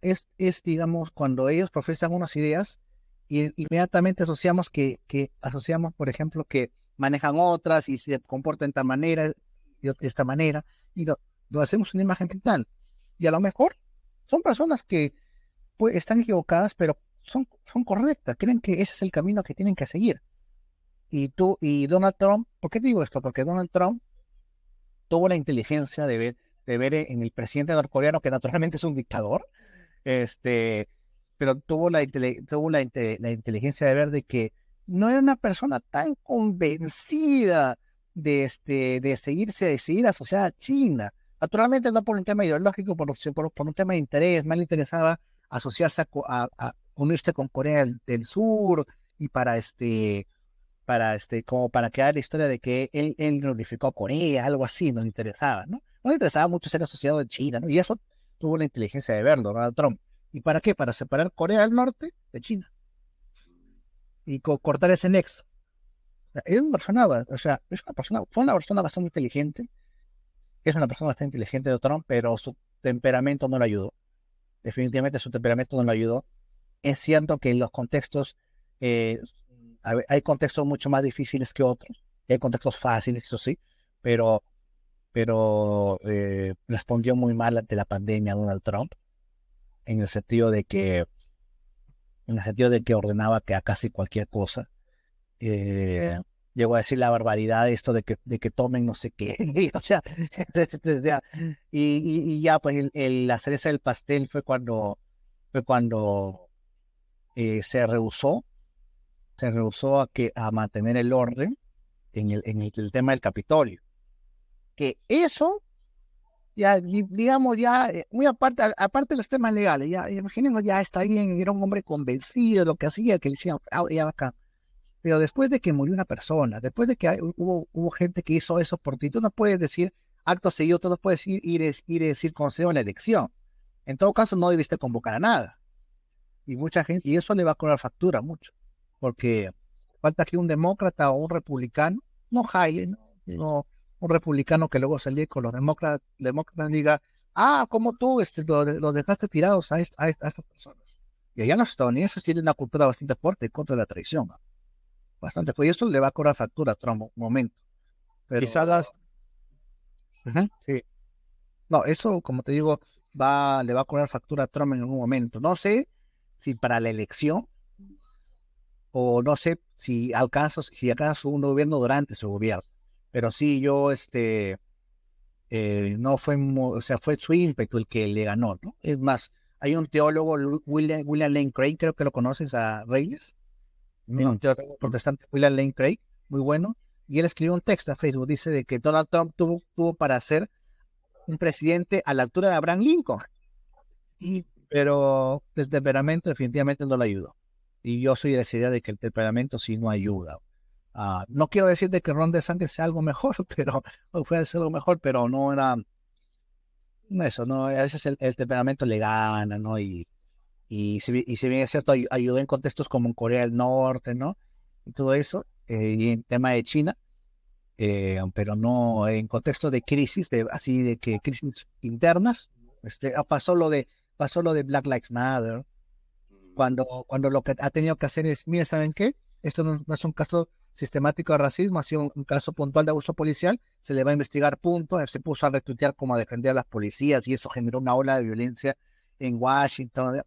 digamos, cuando ellos profesan unas ideas, y inmediatamente asociamos, por ejemplo, que manejan otras y se comportan de esta manera, de esta manera, y lo hacemos una imagen mental. Y a lo mejor son personas que pues, están equivocadas, pero son correctas, creen que ese es el camino que tienen que seguir. Y Donald Trump, ¿por qué digo esto? Porque Donald Trump tuvo la inteligencia de ver en el presidente norcoreano, que naturalmente es un dictador, pero tuvo la inteligencia de ver de que no era una persona tan convencida de seguir asociada a China. Naturalmente no por un tema ideológico, por un tema de interés, más le interesaba asociarse a unirse con Corea del Sur, y como para crear la historia de que él glorificó a Corea, algo así, no le interesaba, ¿no? No le interesaba mucho ser asociado a China, ¿no? Y eso tuvo la inteligencia de verlo, Donald Trump. ¿Y para qué? Para separar Corea del Norte de China y cortar ese nexo. O sea, fue una persona bastante inteligente, es una persona bastante inteligente de Trump, pero su temperamento no lo ayudó. Definitivamente su temperamento no lo ayudó. Es cierto que en los contextos, hay contextos mucho más difíciles que otros, y hay contextos fáciles, eso sí, pero respondió muy mal ante la pandemia Donald Trump, en el sentido de que ordenaba que a casi cualquier cosa. Llegó a decir la barbaridad esto de que tomen no sé qué. O sea, y ya pues la cereza del pastel fue cuando se rehusó a mantener el orden en el tema del Capitolio. Que eso, ya digamos, muy aparte de los temas legales, ya imaginemos, ya está bien, era un hombre convencido de lo que hacía, que le decían fraude, ya acá. Pero después de que murió una persona, después de que hubo gente que hizo eso por ti, tú no puedes decir acto seguido, tú no puedes ir y decir concedo en la elección. En todo caso, no debiste convocar a nada. Y mucha gente, y eso le va a cobrar factura mucho, porque falta que un demócrata o un republicano no jale, ¿no? un republicano que luego salía con los demócratas diga, ¿cómo tú lo dejaste tirados a estas personas? Y allá los estadounidenses tienen una cultura bastante fuerte contra la traición, ¿no? Bastante fuerte. Y esto le va a cobrar factura a Trump un momento. Pero, Quizás las... Ujú. Sí, No, eso, como te digo, le va a cobrar factura a Trump en algún momento. No sé si para la elección o no sé si acaso un gobierno durante su gobierno. Pero sí, no fue, o sea, fue su ímpetu el que le ganó, ¿no? Es más, hay un teólogo, William Lane Craig, creo que lo conoces a Reyes, hay un teólogo protestante, William Lane Craig, muy bueno, y él escribió un texto a Facebook, dice de que Donald Trump tuvo para ser un presidente a la altura de Abraham Lincoln, pero el temperamento definitivamente no le ayudó. Y yo soy de la idea de que el temperamento sí no ayuda. No quiero decir de que Ron DeSantis sea algo mejor, pero o fue algo mejor, pero no era eso, no, a veces el temperamento le gana, ¿no? Y si bien es cierto, ayudó en contextos como en Corea del Norte, ¿no? Y todo eso, y en tema de China, pero no en contexto de crisis, así de que crisis internas, pasó lo de Black Lives Matter, cuando lo que ha tenido que hacer es, mire, ¿saben qué? Esto no es un caso sistemático de racismo, ha sido un caso puntual de abuso policial, se le va a investigar, punto. Él se puso a retuitear como a defender a las policías y eso generó una ola de violencia en Washington,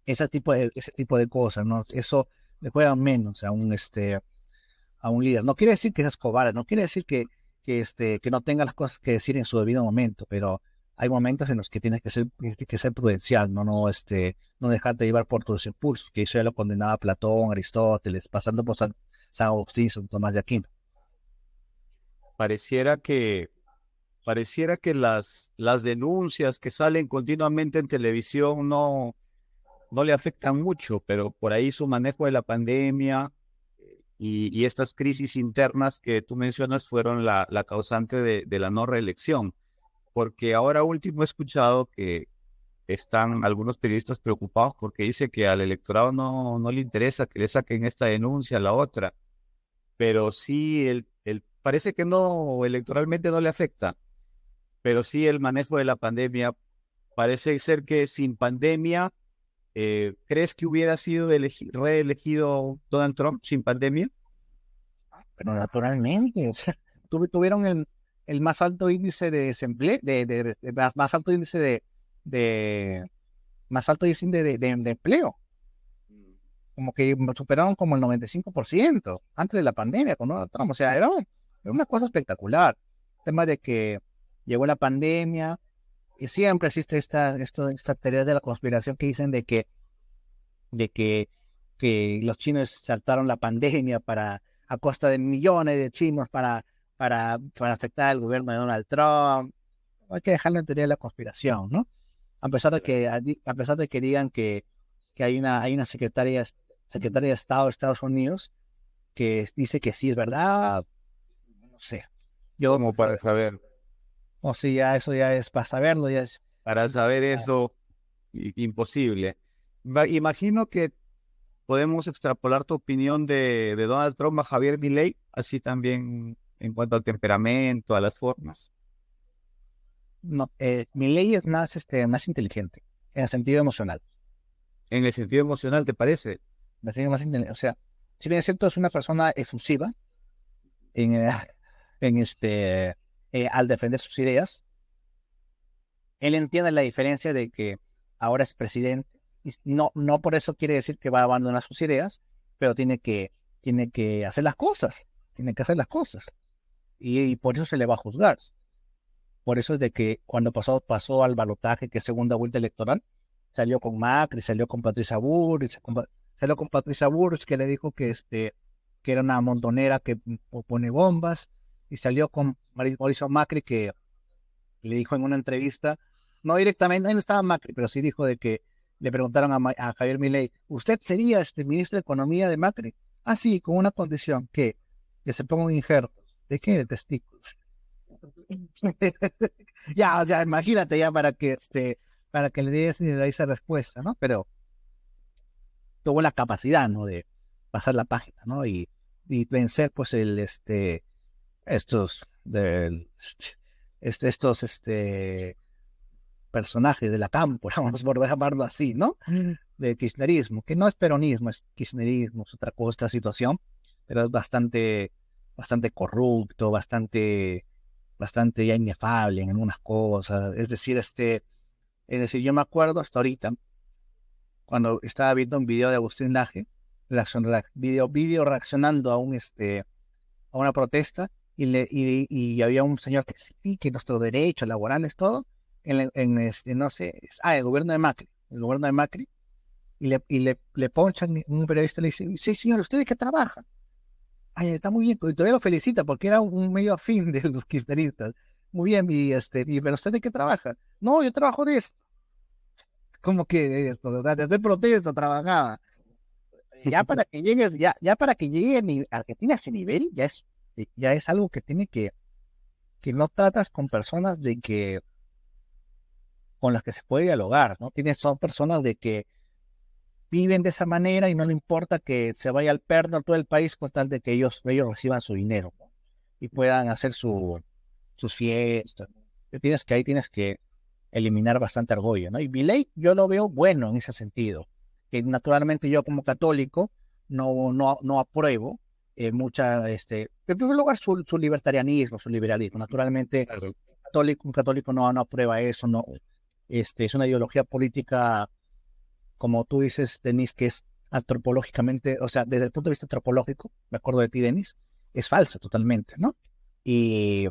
ese tipo de cosas, ¿no? Eso le juega menos a un líder. No quiere decir que seas cobarde, no quiere decir que no tenga las cosas que decir en su debido momento, pero hay momentos en los que tienes que ser prudencial, no dejarte llevar por tus impulsos, que eso ya lo condenaba Platón, Aristóteles, pasando por San Agustín, San Tomás de Aquino. Pareciera que, pareciera que las denuncias que salen continuamente en televisión no le afectan mucho, pero por ahí su manejo de la pandemia y estas crisis internas que tú mencionas fueron la causante de la no reelección. Porque ahora último he escuchado que están algunos periodistas preocupados porque dice que al electorado no le interesa que le saquen esta denuncia a la otra, pero sí, parece que no, electoralmente no le afecta, pero sí el manejo de la pandemia, parece ser que sin pandemia, ¿crees que hubiera sido reelegido Donald Trump sin pandemia? Pero naturalmente, o sea, tuvieron el más alto índice de desempleo, más alto índice de más alto índice de empleo, como que superaron como el 95% antes de la pandemia con Donald Trump. O sea, era una cosa espectacular. El tema de que llegó la pandemia y siempre existe esta teoría de la conspiración que dicen que los chinos saltaron la pandemia a costa de millones de chinos para afectar al gobierno de Donald Trump. Hay que dejarlo en teoría de la conspiración, ¿no? A pesar de que digan que hay una secretaria de Estado de Estados Unidos que dice que sí es verdad, no sé. Como para saber, O si ya eso ya es para saberlo, ya es. para saber eso, imposible. Imagino que podemos extrapolar tu opinión de Donald Trump a Javier Milei, así también en cuanto al temperamento, a las formas. No, mi ley es más inteligente, en el sentido emocional. En el sentido emocional, ¿te parece? O sea, si bien es cierto, es una persona efusiva en, eh, al defender sus ideas, él entiende la diferencia de que ahora es presidente, y no por eso quiere decir que va a abandonar sus ideas, pero tiene que hacer las cosas, y por eso se le va a juzgar. Por eso es de que cuando pasó al balotaje, que es segunda vuelta electoral, salió con Macri, salió con Patricia Bullrich, que le dijo que era una montonera que pone bombas, y salió con Mauricio Macri, que le dijo en una entrevista, no directamente, ahí no estaba Macri, pero sí dijo de que le preguntaron a Javier Milei, ¿usted sería ministro de Economía de Macri? Ah, sí, con una condición, que se ponga un injerto. ¿De qué? De testículos. Ya, imagínate ya para que le des esa respuesta, ¿no? Pero tuvo la capacidad, ¿no? De pasar la página, ¿no? Y vencer, pues, estos, estos personajes de la cámpora, vamos por llamarlo así, ¿no? De kirchnerismo, que no es peronismo, es kirchnerismo, es otra cosa, esta situación, pero es bastante corrupto, bastante ya inefable en algunas cosas. Yo me acuerdo hasta ahorita, cuando estaba viendo un video de Agustín Laje, video reaccionando a a una protesta, y había un señor que sí, que nuestros derechos laborales, todo, no sé, el gobierno de Macri, le ponchan, un periodista le dice, sí, señor, ¿usted de qué trabaja? Ay, está muy bien, y todavía lo felicita porque era un medio afín de los kirchneristas. Muy bien, pero ¿usted de qué trabaja? No, yo trabajo de esto. Como que de esto, o sea, de hacer protesta trabajaba. Ya para que llegue a Argentina a ese nivel, ya es algo que que no tratas con personas con las que se puede dialogar, ¿no? Son personas de que viven de esa manera y no le importa que se vaya al perno a todo el país con tal de que ellos reciban su dinero, ¿no? Y puedan hacer sus fiestas. Ahí tienes que eliminar bastante orgullo, ¿no? Y Milei yo lo veo bueno en ese sentido, que naturalmente yo como católico no apruebo en primer lugar su libertarianismo, su liberalismo. Naturalmente, Claro. un católico no aprueba eso, no. Es una ideología política, como tú dices, Denis, que es antropológicamente, o sea, desde el punto de vista antropológico, me acuerdo de ti, Denis, es falsa totalmente, ¿no? Y,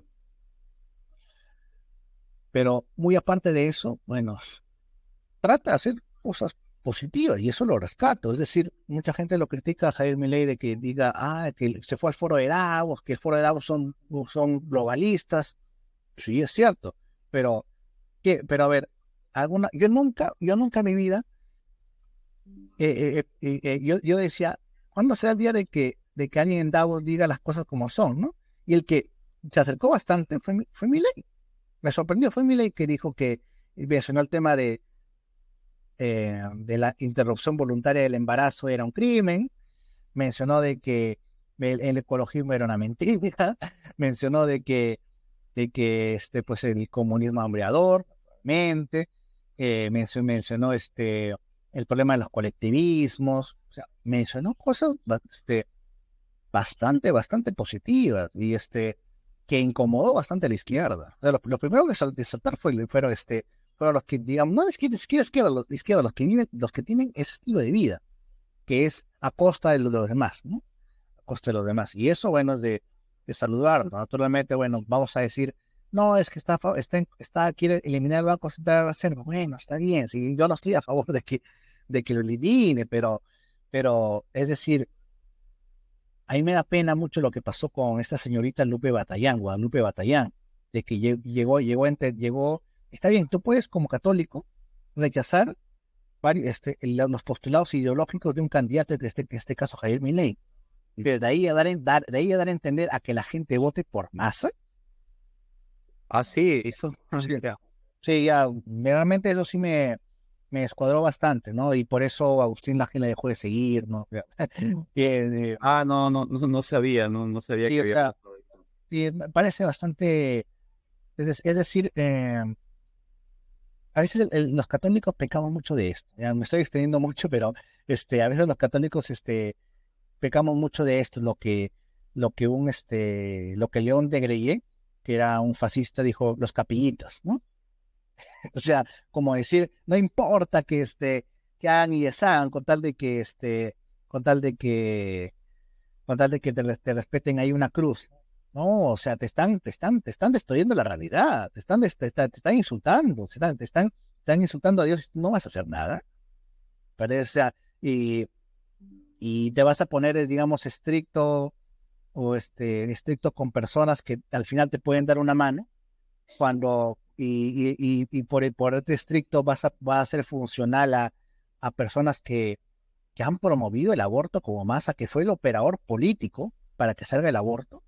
pero muy aparte de eso, bueno, trata de hacer cosas positivas y eso lo rescato. Es decir, mucha gente lo critica a Javier Milei de que diga, que se fue al foro de Davos, que el foro de Davos son globalistas. Sí, es cierto, pero, pero a ver, yo nunca en mi vida, yo decía, ¿cuándo será el día de que alguien en Davos diga las cosas como son, ¿no? Y el que se acercó bastante fue Milei. Me sorprendió, fue Milei que dijo que mencionó el tema de la interrupción voluntaria del embarazo era un crimen, mencionó de que el ecologismo era una mentira, mencionó pues el comunismo hambreador, mente, mencionó el problema de los colectivismos, o sea, mencionó cosas bastante positivas y que incomodó bastante a la izquierda. O sea, los primeros de saltar fueron los que, digamos, no es que ni siquiera izquierda, los que tienen ese estilo de vida, que es a costa de los demás, ¿no? A costa de los demás. Y eso, bueno, es de saludar, ¿no? Naturalmente, bueno, vamos a decir, no, es que quiere eliminar el Banco Central de la Reserva. Bueno, está bien, sí, yo no estoy a favor de que lo elimine, pero, es decir, a mí me da pena mucho lo que pasó con esta señorita Guadalupe Batallán, de que llegó, está bien, tú puedes como católico rechazar los postulados ideológicos de un candidato, en este caso Javier Milei, pero de ahí a dar a entender a que la gente vote por masa. Ah, sí, eso. Sí, sí, ya, realmente eso sí me escuadró bastante, ¿no? Y por eso Agustín Laje le dejó de seguir, ¿no? No sabía, no sabía Sí, que o había sea, pasado eso. sí, me parece bastante, es decir, a veces los católicos pecamos mucho de esto. Ya, me estoy extendiendo mucho, pero a veces los católicos pecamos mucho de esto, lo que León de Greye, que era un fascista, dijo, los capillitas, ¿no? O sea, como decir, no importa que hagan y deshagan con tal de que con tal de que te respeten ahí una cruz. No, o sea, te están destruyendo la realidad, te están insultando, te están insultando a Dios y tú no vas a hacer nada. Pero, o sea, y te vas a poner, digamos, estricto con personas que al final te pueden dar una mano y por este estricto vas a ser funcional a personas que han promovido el aborto como masa, que fue el operador político para que salga el aborto,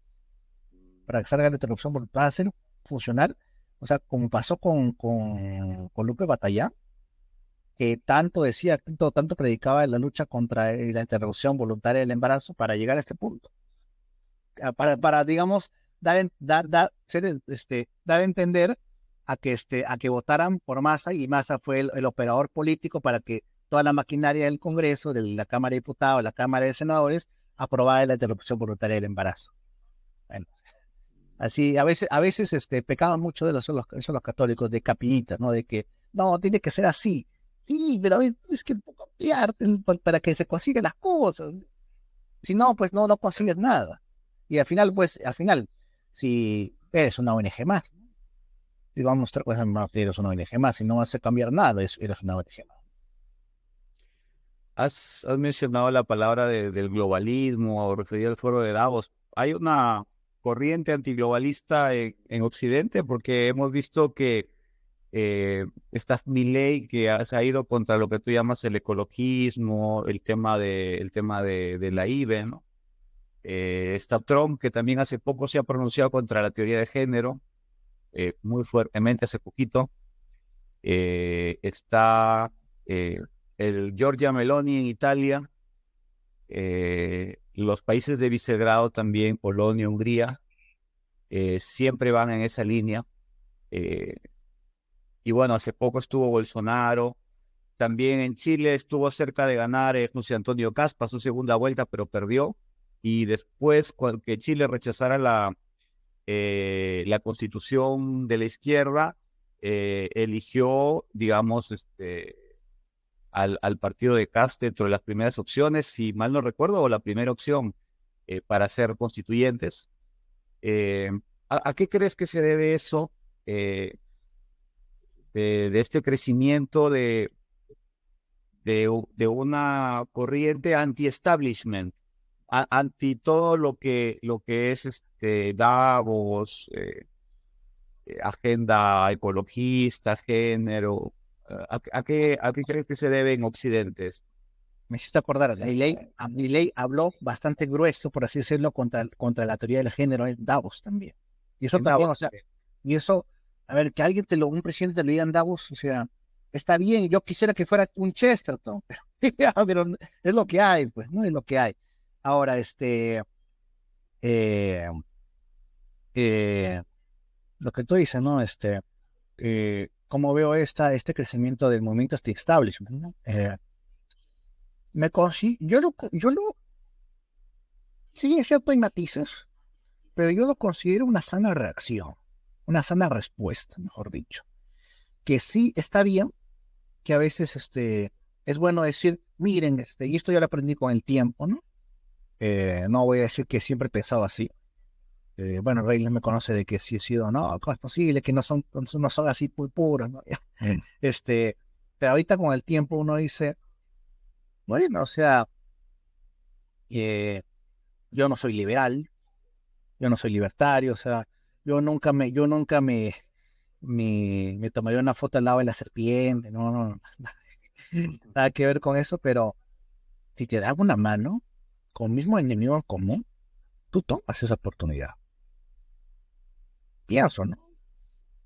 para que salga la interrupción, va a ser funcional, o sea, como pasó con Lupe Batallán, que tanto decía, tanto predicaba en la lucha contra la interrupción voluntaria del embarazo para llegar a este punto, digamos, dar a entender a que votaran por Massa, y Massa fue el operador político para que toda la maquinaria del Congreso, de la Cámara de Diputados, la Cámara de Senadores, aprobara la interrupción voluntaria del embarazo. Bueno, así, a veces pecaban mucho de los católicos de capillita, ¿no? De que, no, tiene que ser así. Sí, pero es que para que se consigan las cosas. Si no, pues no consigues nada. Y al final, si eres una ONG más, ¿no? Y vamos a mostrar cosas más, eres una ONG más, y no vas a cambiar nada, eres una ONG más. Has mencionado la palabra del globalismo, o referido al foro de Davos. Hay una corriente antiglobalista en Occidente, porque hemos visto que está Milei, que se ha ido contra lo que tú llamas el ecologismo, el tema de la IBE, ¿no? Está Trump, que también hace poco se ha pronunciado contra la teoría de género, muy fuertemente hace poquito. Está el Giorgia Meloni en Italia, los países de Visegrado también, Polonia, Hungría, siempre van en esa línea. Y bueno, hace poco estuvo Bolsonaro, también en Chile estuvo cerca de ganar José Antonio Kast, pasó segunda vuelta, pero perdió. Y después, que Chile rechazara la constitución de la izquierda, eligió, digamos, al partido de Kast dentro de las primeras opciones, si mal no recuerdo, o la primera opción para ser constituyentes. ¿A qué crees que se debe eso, de este crecimiento de una corriente anti-establishment, anti todo lo que es Davos, agenda ecologista, género? ¿A qué crees que se debe en Occidente? Me hiciste acordar, Milei habló bastante grueso, por así decirlo, contra la teoría del género en Davos también. Y eso también, o sea, y eso, a ver, que un presidente te lo diga en Davos, o sea, está bien, yo quisiera que fuera un Chesterton, pero es lo que hay, pues, ¿no? Es lo que hay. Ahora, lo que tú dices, ¿no? ¿Cómo veo este crecimiento del movimiento anti-establishment, ¿no? Sí, es cierto, hay matices, pero yo lo considero una sana reacción, una sana respuesta, mejor dicho. Que sí está bien, que a veces es bueno decir, miren, y esto ya lo aprendí con el tiempo, ¿no? No voy a decir que siempre he pensado así. Bueno, Reyes me conoce de que sí he sido, no, ¿cómo es posible que no son así muy puros, ¿no? Pero ahorita con el tiempo uno dice, bueno, o sea, yo no soy liberal, yo no soy libertario, o sea, yo nunca me tomaría una foto al lado de la serpiente, no, nada que ver con eso, pero si te dan una mano con el mismo enemigo en común, tú tomas esa oportunidad. Pienso, ¿no?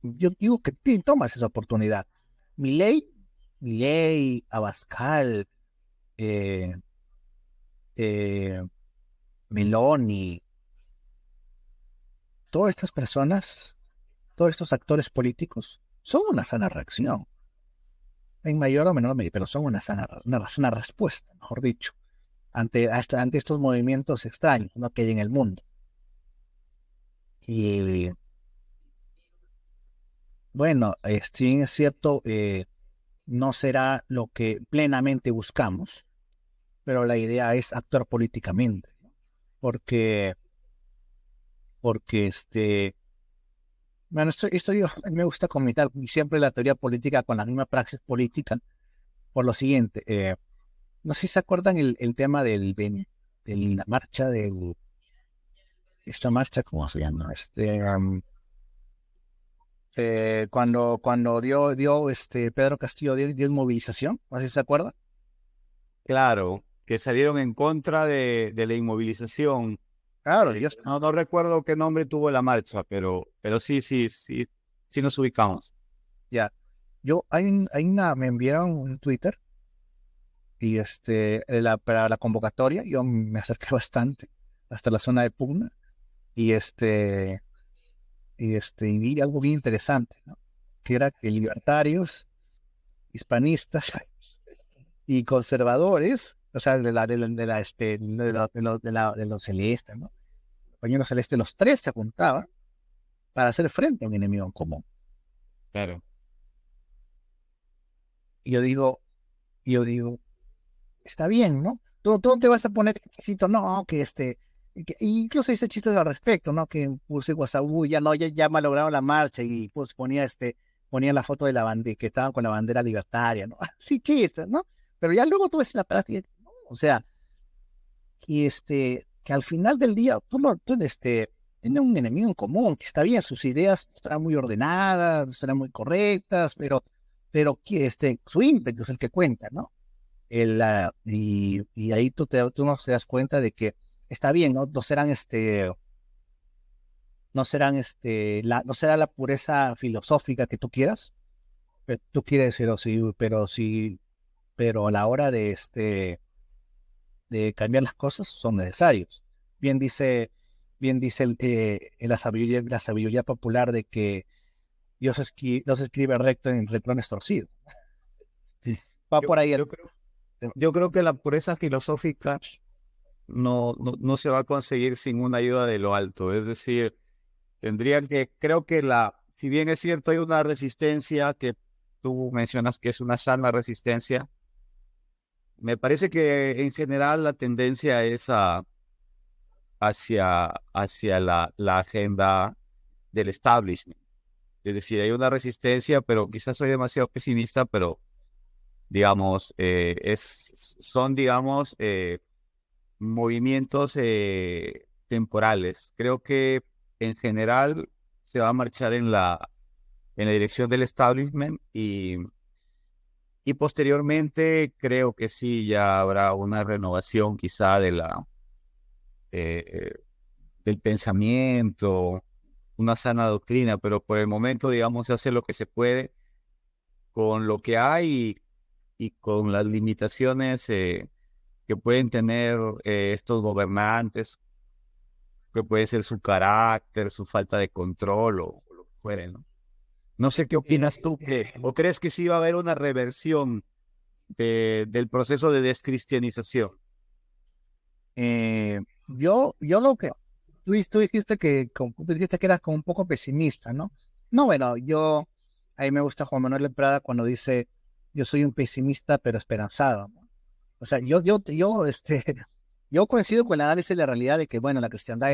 Yo digo que tú tomas esa oportunidad. Milei, Abascal, eh, eh, Meloni, todas estas personas, todos estos actores políticos, son una sana reacción, en mayor o menor medida, pero son una sana respuesta, mejor dicho, ante estos movimientos extraños, ¿no?, que hay en el mundo. Y bueno, si bien es cierto, no será lo que plenamente buscamos, pero la idea es actuar políticamente, ¿no? Porque bueno, esto yo me gusta comentar siempre la teoría política con la misma praxis política, por lo siguiente, no sé si se acuerdan el tema de la marcha, esta marcha, ¿cómo se llama? Cuando dio Pedro Castillo dio inmovilización, no sé si se acuerdan. Claro, que salieron en contra de la inmovilización. Claro, No recuerdo qué nombre tuvo la marcha, pero sí nos ubicamos. ya. Me enviaron un Twitter y para la convocatoria yo me acerqué bastante hasta la zona de pugna y y vi algo bien interesante, ¿no? Que era que libertarios, hispanistas y conservadores, o sea, de los celestes, ¿no? Pañuelo celeste, los tres se juntaban para hacer frente a un enemigo en común. Claro. Y yo digo, está bien, ¿no? Tú no te vas a poner exquisito, no, incluso hice chistes al respecto, ¿no? Que puse WhatsApp, ya malograron la marcha y pues ponía la foto de la bandera, que estaban con la bandera libertaria, ¿no? Así chistes, ¿no? Pero ya luego tú ves la práctica, ¿no? O sea, que al final del día tiene un enemigo en común, que está bien, sus ideas estarán muy ordenadas, estarán muy correctas, pero que su ímpetu es el que cuenta, ¿no? Y ahí tú no te das cuenta de que está bien, ¿no? No será la pureza filosófica que tú quieras, pero tú quieres decir, pero a la hora de cambiar las cosas son necesarios. Bien dice, en la sabiduría popular de que Dios escribe recto en renglones torcidos. Va Yo, por ahí. yo creo, yo creo que la pureza filosófica no se va a conseguir sin una ayuda de lo alto. Es decir, creo que si bien es cierto, hay una resistencia que tú mencionas que es una sana resistencia, me parece que en general la tendencia es hacia la agenda del establishment. Es decir, hay una resistencia, pero quizás soy demasiado pesimista, pero digamos, son, digamos, movimientos temporales. Creo que en general se va a marchar en la dirección del establishment y posteriormente creo que sí, ya habrá una renovación quizá eh, del pensamiento, una sana doctrina, pero por el momento, digamos, se hace lo que se puede con lo que hay y con las limitaciones que pueden tener estos gobernantes, que puede ser su carácter, su falta de control o lo que fuere, ¿no? No sé qué opinas tú, o crees que sí va a haber una reversión del proceso de descristianización. Yo lo que tú dijiste tú dijiste que eras como un poco pesimista, ¿no? No, bueno, a mí me gusta Juan Manuel Prada cuando dice, yo soy un pesimista pero esperanzado, ¿no? O sea, yo coincido con el análisis de la realidad de que, bueno, la cristiandad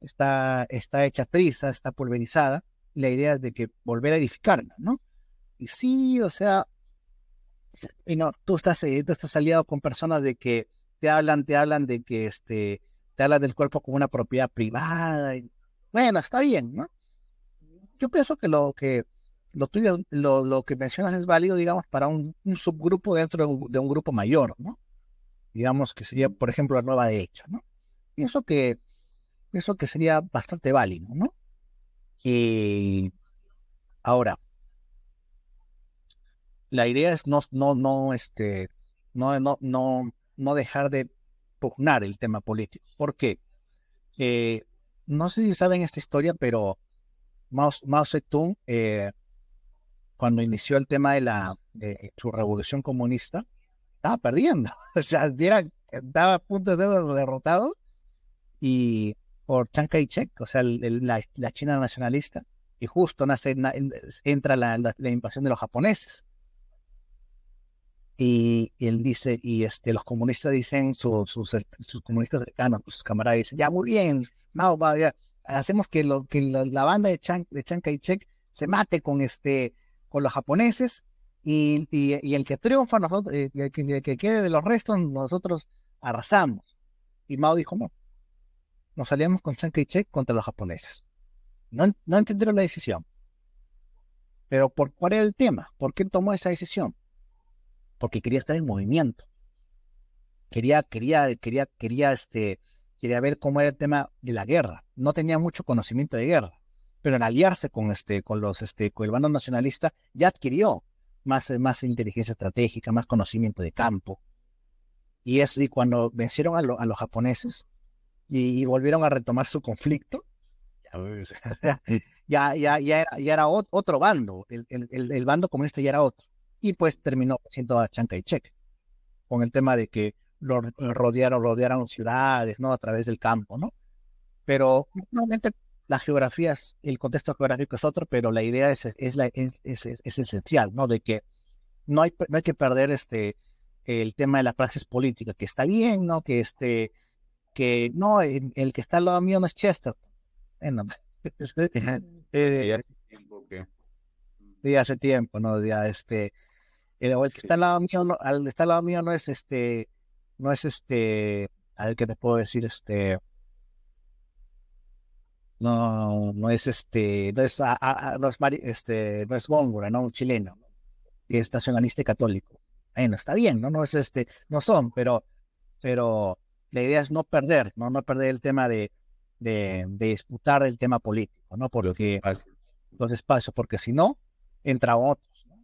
está hecha prisa, está pulverizada, y la idea es de que volver a edificarla, ¿no? Y sí, o sea, y no, tú estás aliado con personas de que te hablan de que te hablan del cuerpo como una propiedad privada. Bueno, está bien, ¿no? Yo pienso que lo tuyo, lo que mencionas es válido, digamos, para un subgrupo dentro de un grupo mayor, ¿no? Digamos que sería, por ejemplo, la nueva derecha, ¿no? Pienso que, pienso que sería bastante válido, ¿no? Y ahora, la idea es no dejar de pugnar el tema político. ¿Por qué? No sé si saben esta historia, pero Mao Zedong, cuando inició el tema de su revolución comunista, estaba perdiendo. O sea, estaba a punto de ser derrotado y por Chiang Kai-shek, o sea, la China nacionalista, y justo entra la invasión de los japoneses. Y él dice, los comunistas dicen, sus comunistas cercanos, sus camaradas dicen, ya muy bien, Mao, ya, hacemos que la banda de Chiang Kai-shek se mate con los japoneses y el que triunfa, nosotros, el que quede de los restos, nosotros arrasamos. Y Mao dijo, no, nos aliamos con Chiang Kai-shek contra los japoneses. No entendieron la decisión. Pero ¿cuál era el tema? ¿Por qué tomó esa decisión? Porque quería estar en movimiento. Quería ver cómo era el tema de la guerra. No tenía mucho conocimiento de guerra, pero al aliarse con el bando nacionalista ya adquirió más inteligencia estratégica, más conocimiento de campo. Y cuando vencieron a los japoneses y volvieron a retomar su conflicto, otro bando, el bando comunista ya era otro. Y pues terminó siendo a Chiang Kai-shek, con el tema de que rodearon ciudades, ¿no? A través del campo, ¿no? Pero normalmente la geografía, el contexto geográfico es otro, pero la idea es esencial, ¿no? De que no hay que perder el tema de la praxis política, que está bien, ¿no? Que no, el que está al lado mío no es Chesterton. Bueno, Y eh, hace tiempo que... sí, hace tiempo, ¿no? Ya o el que Sí, está al lado mío, al que está al lado mío no es a ver qué te puedo decir, no es Góngora, ¿no? Un chileno, ¿no? Que es nacionalista y católico. Bueno, está bien, ¿no? No es no son, pero la idea es no perder, ¿no? No perder el tema de disputar el tema político, ¿no? los Porque espacios. los espacios, porque si no, entran otros, ¿no?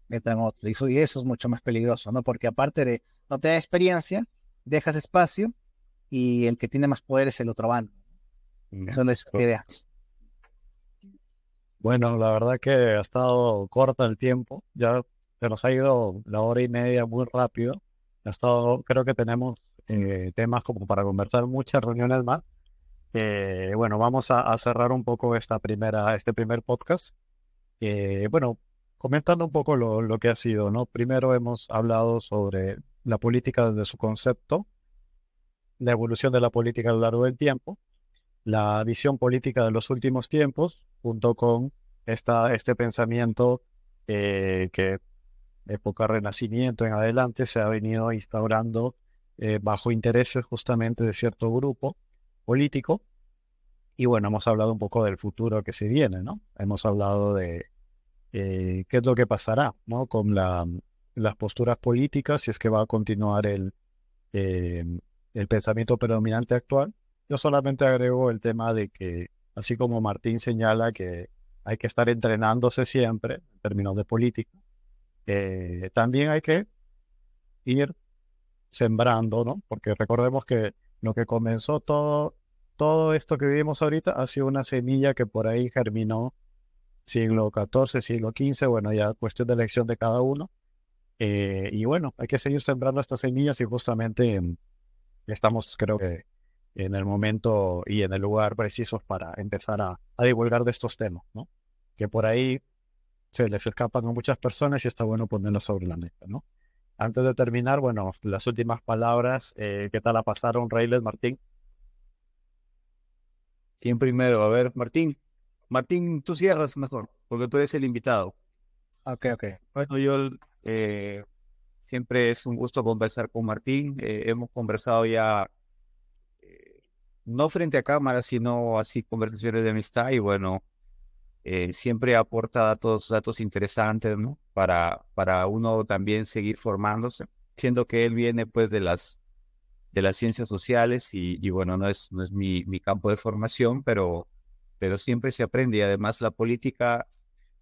Entran otros. Y eso es mucho más peligroso, ¿no? Porque aparte de no tener experiencia, dejas espacio y el que tiene más poder es el otro bando. Eso es la idea. Bueno, la verdad que ha estado corta el tiempo, ya se nos ha ido la hora y media muy rápido. Ha estado, creo que tenemos temas como para conversar muchas reuniones más. Bueno, vamos a cerrar un poco este primer podcast. Bueno, comentando un poco lo que ha sido, ¿no? Primero hemos hablado sobre la política desde su concepto, la evolución de la política a lo largo del tiempo, la visión política de los últimos tiempos, junto con este pensamiento que época Renacimiento en adelante se ha venido instaurando bajo intereses justamente de cierto grupo político. Y bueno, hemos hablado un poco del futuro que se viene, ¿no? Hemos hablado de qué es lo que pasará, ¿no? Con las posturas políticas, si es que va a continuar eh, el pensamiento predominante actual. Yo solamente agrego el tema de que, así como Martín señala que hay que estar entrenándose siempre en términos de política, también hay que ir sembrando, ¿no? Porque recordemos que lo que comenzó todo esto que vivimos ahorita ha sido una semilla que por ahí germinó siglo XIV, siglo XV, bueno, ya cuestión de elección de cada uno. Y bueno, hay que seguir sembrando estas semillas y justamente estamos, creo que, en el momento y en el lugar precisos para empezar a divulgar de estos temas, ¿no? Que por ahí se les escapan a muchas personas y está bueno ponerlos sobre la mesa, ¿no? Antes de terminar, bueno, las últimas palabras, ¿qué tal la pasaron, Reyles, Martín? ¿Quién primero? A ver, Martín. Martín, tú cierras mejor, porque tú eres el invitado. Ok, ok. Bueno, yo siempre es un gusto conversar con Martín. Hemos conversado ya, no frente a cámara, sino así conversaciones de amistad y bueno, siempre aporta datos interesantes, ¿no? Para uno también seguir formándose, siendo que él viene pues de las ciencias sociales y bueno, no es mi campo de formación, pero siempre se aprende y además la política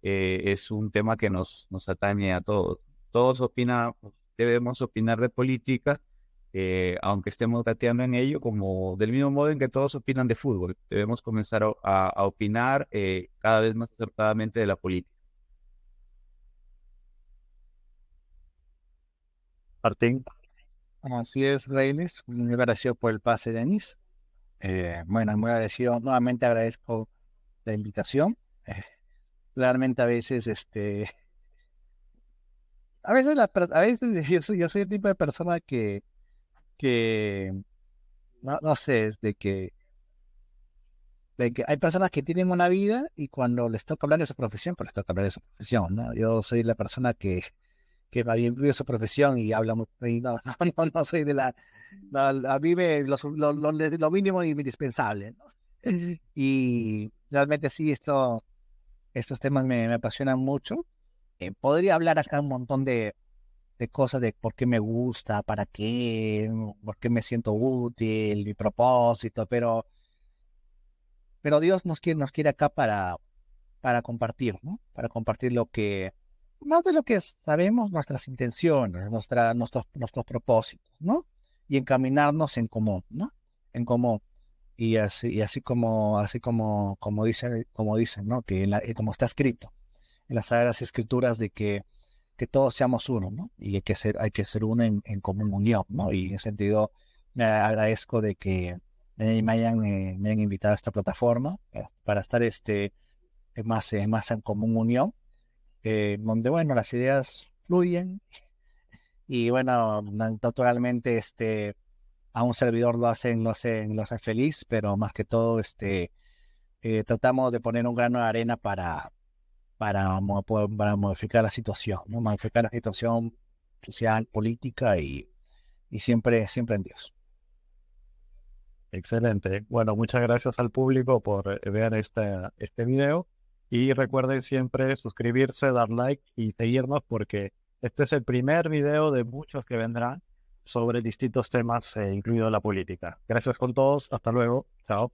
es un tema que nos atañe a todos. Todos debemos opinar de política, aunque estemos gateando en ello, como del mismo modo en que todos opinan de fútbol. Debemos comenzar a opinar cada vez más acertadamente de la política. Martín, Así es, Reyes. Muy agradecido por el pase, Denis. Bueno, muy agradecido. Nuevamente agradezco la invitación. Eh, Realmente a veces, a veces yo soy el tipo de persona que no sé, de que hay personas que tienen una vida y cuando les toca hablar de su profesión, pues les toca hablar de su profesión, ¿no? Yo soy la persona que va bien vive su profesión y habla muy, y no soy de a mí lo mínimo y indispensable, ¿no? Y realmente sí, estos temas me apasionan mucho. Podría hablar acá un montón de cosas de por qué me gusta, para qué, por qué me siento útil, mi propósito, pero Dios nos quiere acá para compartir, ¿no? Para compartir más de lo que sabemos, nuestras intenciones, nuestros propósitos, ¿no? Y encaminarnos en común, ¿no? En común. y como dicen, ¿no? Que como está escrito en las Sagradas Escrituras de que todos seamos uno, ¿no? Y hay que ser uno en común unión, ¿no? Y en ese sentido me agradezco de que me hayan invitado a esta plataforma para estar más en común unión, donde, bueno, las ideas fluyen y, bueno, naturalmente, a un servidor lo hacen feliz, pero más que todo, tratamos de poner un grano de arena para modificar la situación, ¿no? Modificar la situación social, política y siempre en Dios. Excelente. Bueno, muchas gracias al público por ver este video. Y recuerden siempre suscribirse, dar like y seguirnos porque este es el primer video de muchos que vendrán sobre distintos temas, incluido la política. Gracias con todos. Hasta luego. Chao.